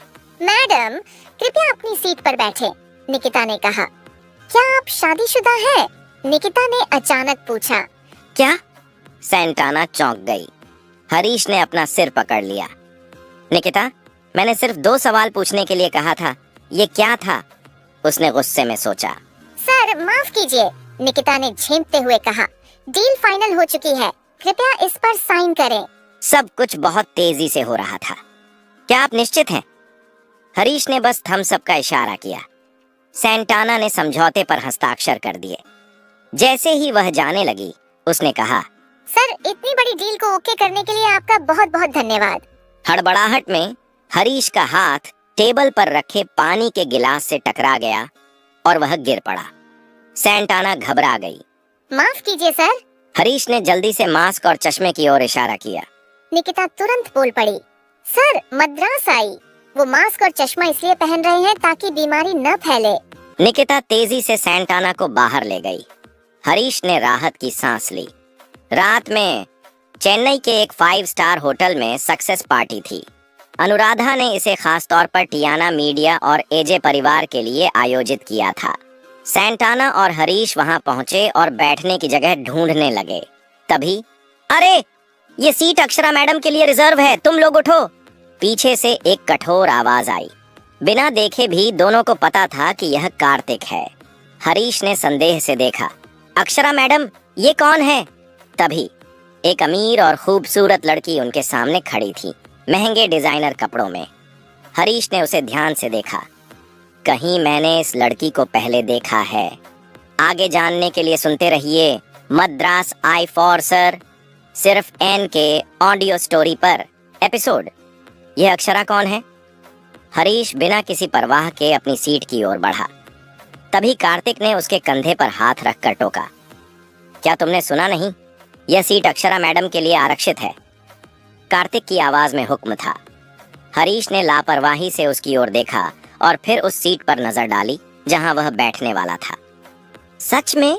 मैडम, कृपया अपनी सीट पर बैठे, निकिता ने कहा। क्या आप शादीशुदा है? निकिता ने अचानक पूछा। क्या? सेंटाना चौंक गई। हरीश ने अपना सिर पकड़ लिया। निकिता, मैंने सिर्फ 2 सवाल पूछने के लिए कहा था, ये क्या था? उसने गुस्से में सोचा। सर माफ कीजिए, निकिता ने झेंपते हुए कहा। डील फाइनल हो चुकी है, कृपया इस पर साइन करें। सब कुछ बहुत तेजी से हो रहा था। क्या आप निश्चित हैं? हरीश ने बस थम्स अप का इशारा किया। सेंटाना ने समझौते पर हस्ताक्षर कर दिए। जैसे ही वह जाने लगी, उसने कहा, सर, इतनी बड़ी डील को ओके करने के लिए आपका बहुत बहुत धन्यवाद। हड़बड़ाहट में हरीश का हाथ टेबल पर रखे पानी के गिलास से टकरा गया और वह गिर पड़ा। सेंटाना घबरा गई। माफ कीजिए सर। हरीश ने जल्दी से मास्क और चश्मे की ओर इशारा किया। निकिता तुरंत बोल पड़ी। सर, मद्रास आई। वो मास्क और चश्मा इसलिए पहन रहे हैं ताकि बीमारी न फैले। निकिता तेजी से सेंटाना को बाहर ले गई। हरीश ने राहत की सांस ली। रात में चेन्नई के एक 5 स्टार होटल में सक्सेस पार्टी थी। अनुराधा ने इसे खास तौर पर टियाना मीडिया और एजे परिवार के लिए आयोजित किया था। सेंटाना और हरीश वहां पहुंचे और बैठने की जगह ढूंढने लगे। तभी, अरे, ये सीट अक्षरा मैडम के लिए रिजर्व है, तुम लोग उठो। पीछे से एक कठोर आवाज आई। बिना देखे भी दोनों को पता था कि यह कार्तिक है। हरीश ने संदेह से देखा। अक्षरा मैडम, ये कौन है? तभी एक अमीर और खूबसूरत लड़की उनके सामने खड़ी थी, महंगे डिजाइनर कपड़ों में। हरीश ने उसे ध्यान से देखा। कहीं मैंने इस लड़की को पहले देखा है। आगे जानने के लिए सुनते रहिए मद्रास आई फॉर सर, सिर्फ एन के ऑडियो स्टोरी पर एपिसोड। यह अक्षरा कौन है? हरीश बिना किसी परवाह के अपनी सीट की ओर बढ़ा। तभी कार्तिक ने उसके कंधे पर हाथ रखकर टोका। क्या तुमने सुना नहीं? यह सीट अक्षरा मैडम के लिए आरक्षित है। कार्तिक की आवाज में हुक्म था। हरीश ने लापरवाही से उसकी ओर देखा और फिर उस सीट पर नजर डाली जहां वह बैठने वाला था। सच में?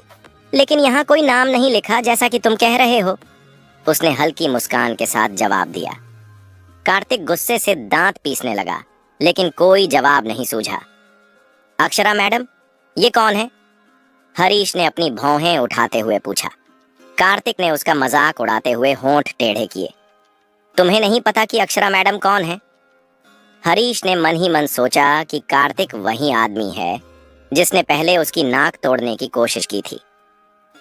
लेकिन यहाँ कोई नाम नहीं लिखा जैसा कि तुम कह रहे हो। उसने हल्की मुस्कान के साथ जवाब दिया। कार्तिक गुस्से से दांत पीसने लगा, लेकिन कोई जवाब नहीं सूझा। अक्षरा मैडम, ये कौन है? हरीश ने अपनी भौहें उठाते हुए पूछा। कार्तिक ने उसका मजाक उड़ाते हुए होंठ टेढ़े किए। तुम्हें नहीं पता कि अक्षरा मैडम कौन है? हरीश ने मन ही मन सोचा कि कार्तिक वही आदमी है जिसने पहले उसकी नाक तोड़ने की कोशिश की थी।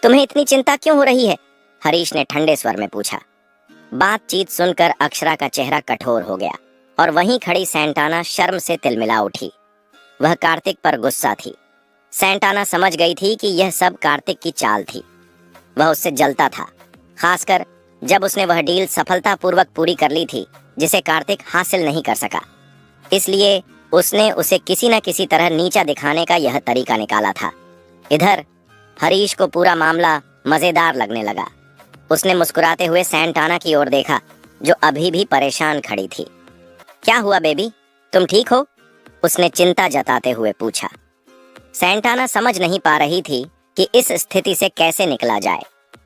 तुम्हें इतनी चिंता क्यों हो रही है? हरीश ने ठंडे स्वर में पूछा। बातचीत सुनकर अक्षरा का चेहरा कठोर हो गया और वहीं खड़ी सैंटाना शर्म से तिलमिला उठी। वह कार्तिक पर गुस्सा थी। सैंटाना समझ गई थी कि यह सब कार्तिक की चाल थी। वह उससे जलता था, खासकर जब उसने वह डील सफलतापूर्वक पूरी कर ली थी जिसे कार्तिक हासिल नहीं कर सका। इसलिए उसने उसे किसी न किसी तरह नीचा दिखाने का यह तरीका निकाला था। इधर हरीश को पूरा मामला मजेदार लगने लगा। उसने मुस्कुराते हुए सैंटाना की ओर देखा जो अभी भी परेशान खड़ी थी। क्या हुआ बेबी, तुम ठीक हो? उसने चिंता जताते हुए पूछा। सैंटाना समझ नहीं पा रही थी कि इस स्थिति से कैसे निकला जाए।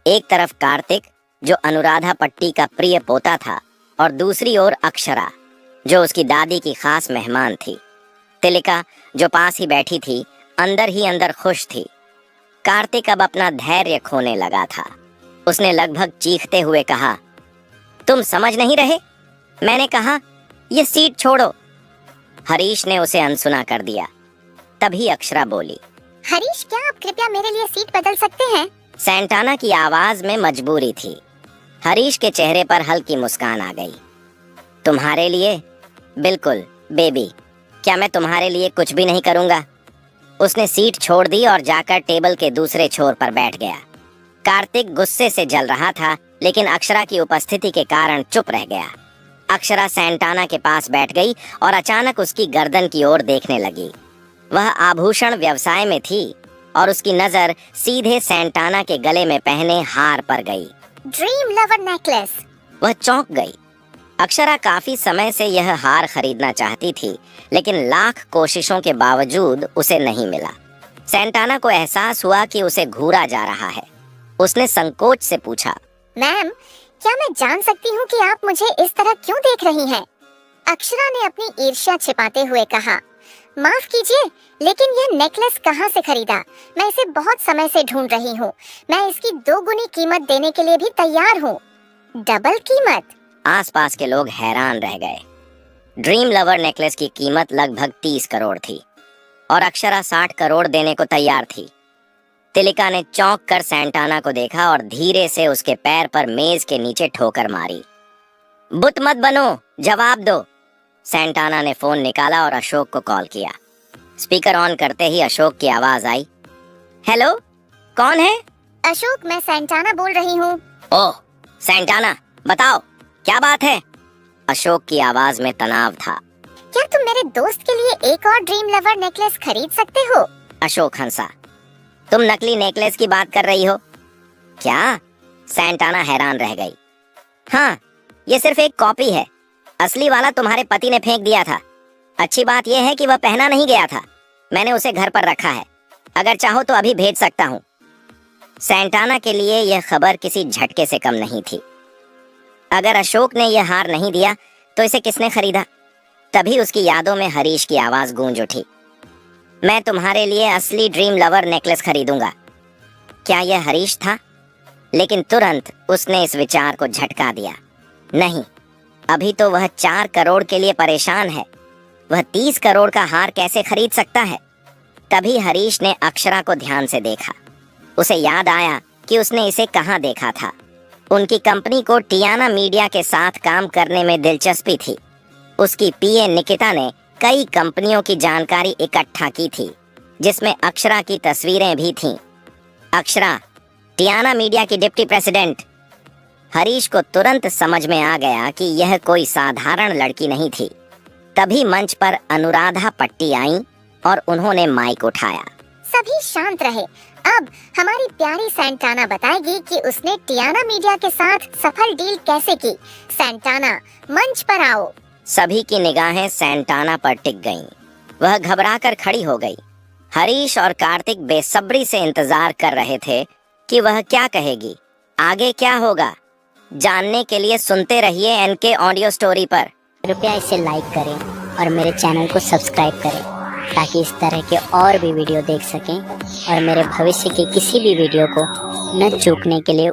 एक तरफ कार्तिक जो अनुराधा पट्टी का प्रिय पोता था और दूसरी ओर अक्षरा जो उसकी दादी की खास मेहमान थी। तिलिका जो पास ही बैठी थी अंदर ही अंदर खुश थी। कार्तिक अब अपना धैर्य खोने लगा था। उसने लगभग चीखते हुए कहा, तुम समझ नहीं रहे? मैंने कहा ये सीट छोड़ो। हरीश ने उसे अनसुना कर दिया। तभी अक्षरा बोली, हरीश, क्या आप कृपया मेरे लिए सीट बदल सकते हैं? सैंटाना की आवाज में मजबूरी थी। हरीश के चेहरे पर हल्की मुस्कान आ गई। तुम्हारे लिए? बिल्कुल बेबी, क्या मैं तुम्हारे लिए कुछ भी नहीं करूंगा? उसने सीट छोड़ दी और जाकर टेबल के दूसरे छोर पर बैठ गया। कार्तिक गुस्से से जल रहा था, लेकिन अक्षरा की उपस्थिति के कारण चुप रह गया। अक्षरा सैंटाना के पास बैठ गई और अचानक उसकी गर्दन की ओर देखने लगी। वह आभूषण व्यवसाय में थी और उसकी नजर सीधे सैंटाना के गले में पहने हार पर गई। Dream lover necklace. वह चौंक गई। अक्षरा काफी समय से यह हार खरीदना चाहती थी, लेकिन लाख कोशिशों के बावजूद उसे नहीं मिला। सैंटाना को एहसास हुआ कि उसे घूरा जा रहा है। उसने संकोच से पूछा, मैम, क्या मैं जान सकती हूँ कि आप मुझे इस तरह क्यों देख रही हैं? अक्षरा ने अपनी ईर्ष्या छिपाते हुए कहा, माफ कीजिए, लेकिन यह नेकलेस कहाँ से खरीदा? मैं इसे बहुत समय से ढूंढ रही हूँ। मैं इसकी 2 गुनी कीमत देने के लिए भी तैयार हूँ। डबल कीमत? आसपास के लोग हैरान रह गए। ड्रीम लवर नेकलेस की कीमत लगभग 30 करोड़ थी और अक्षरा 60 करोड़ देने को तैयार थी। तिलिका ने चौंक कर सैंटाना को देखा और धीरे से उसके पैर पर मेज के नीचे ठोकर मारी। बुत मत बनो, जवाब दो। सैंटाना ने फोन निकाला और अशोक को कॉल किया। स्पीकर ऑन करते ही अशोक की आवाज आई, हेलो, कौन है? अशोक, मैं सैंटाना बोल रही हूँ। ओह सैंटाना, बताओ क्या बात है? अशोक की आवाज में तनाव था। क्या तुम मेरे दोस्त के लिए एक और ड्रीम लवर नेकलेस खरीद सकते हो? अशोक हंसा। तुम नकली नेकलेस की बात कर रही हो क्या? सैंटाना हैरान रह गई। हाँ, ये सिर्फ एक कॉपी है। असली वाला तुम्हारे पति ने फेंक दिया था। अच्छी बात यह है कि वह पहना नहीं गया था। मैंने उसे घर पर रखा है। अगर चाहो तो अभी भेज सकता हूँ। सैंटाना के लिए यह खबर किसी झटके से कम नहीं थी। अगर अशोक ने यह हार नहीं दिया तो इसे किसने खरीदा? तभी उसकी यादों में हरीश की आवाज गूंज उठी, मैं तुम्हारे लिए असली ड्रीम लवर नेकलेस खरीदूंगा। क्या यह हरीश था? लेकिन तुरंत उसने इस विचार को झटका दिया। नहीं, अभी तो वह 4 करोड़ के लिए परेशान है। वह 30 करोड़ का हार कैसे खरीद सकता है? तभी हरीश ने अक्षरा को ध्यान से देखा। उसे याद आया कि उसने इसे कहाँ देखा था। उनकी कंपनी को टियाना मीडिया के साथ काम करने में दिलचस्पी थी। उसकी पीए निकिता ने कई कंपनियों की जानकारी इकट्ठा की थी, जिसमें अक्षरा की तस्वीरें भी थीं। अक्षरा, टियाना मीडिया की डिप्टी प्रेसिडेंट। हरीश को तुरंत समझ में आ गया कि यह कोई साधारण लड़की नहीं थी। तभी मंच पर अनुराधा पट्टी आई और उन्होंने माइक उठाया। सभी शांत रहे। अब हमारी प्यारी सैंटाना बताएगी कि उसने टियाना मीडिया के साथ सफल डील कैसे की। सैंटाना, मंच पर आओ। सभी की निगाहें सैंटाना पर टिक गईं। वह घबराकर खड़ी हो गई। हरीश और कार्तिक बेसब्री से इंतजार कर रहे थे कि वह क्या कहेगी, आगे क्या होगा। जानने के लिए सुनते रहिए एनके ऑडियो स्टोरी पर। कृपया इसे लाइक करें और मेरे चैनल को सब्सक्राइब करें ताकि इस तरह के और भी वीडियो देख सकें और मेरे भविष्य के किसी भी वीडियो को न चूकने के लिए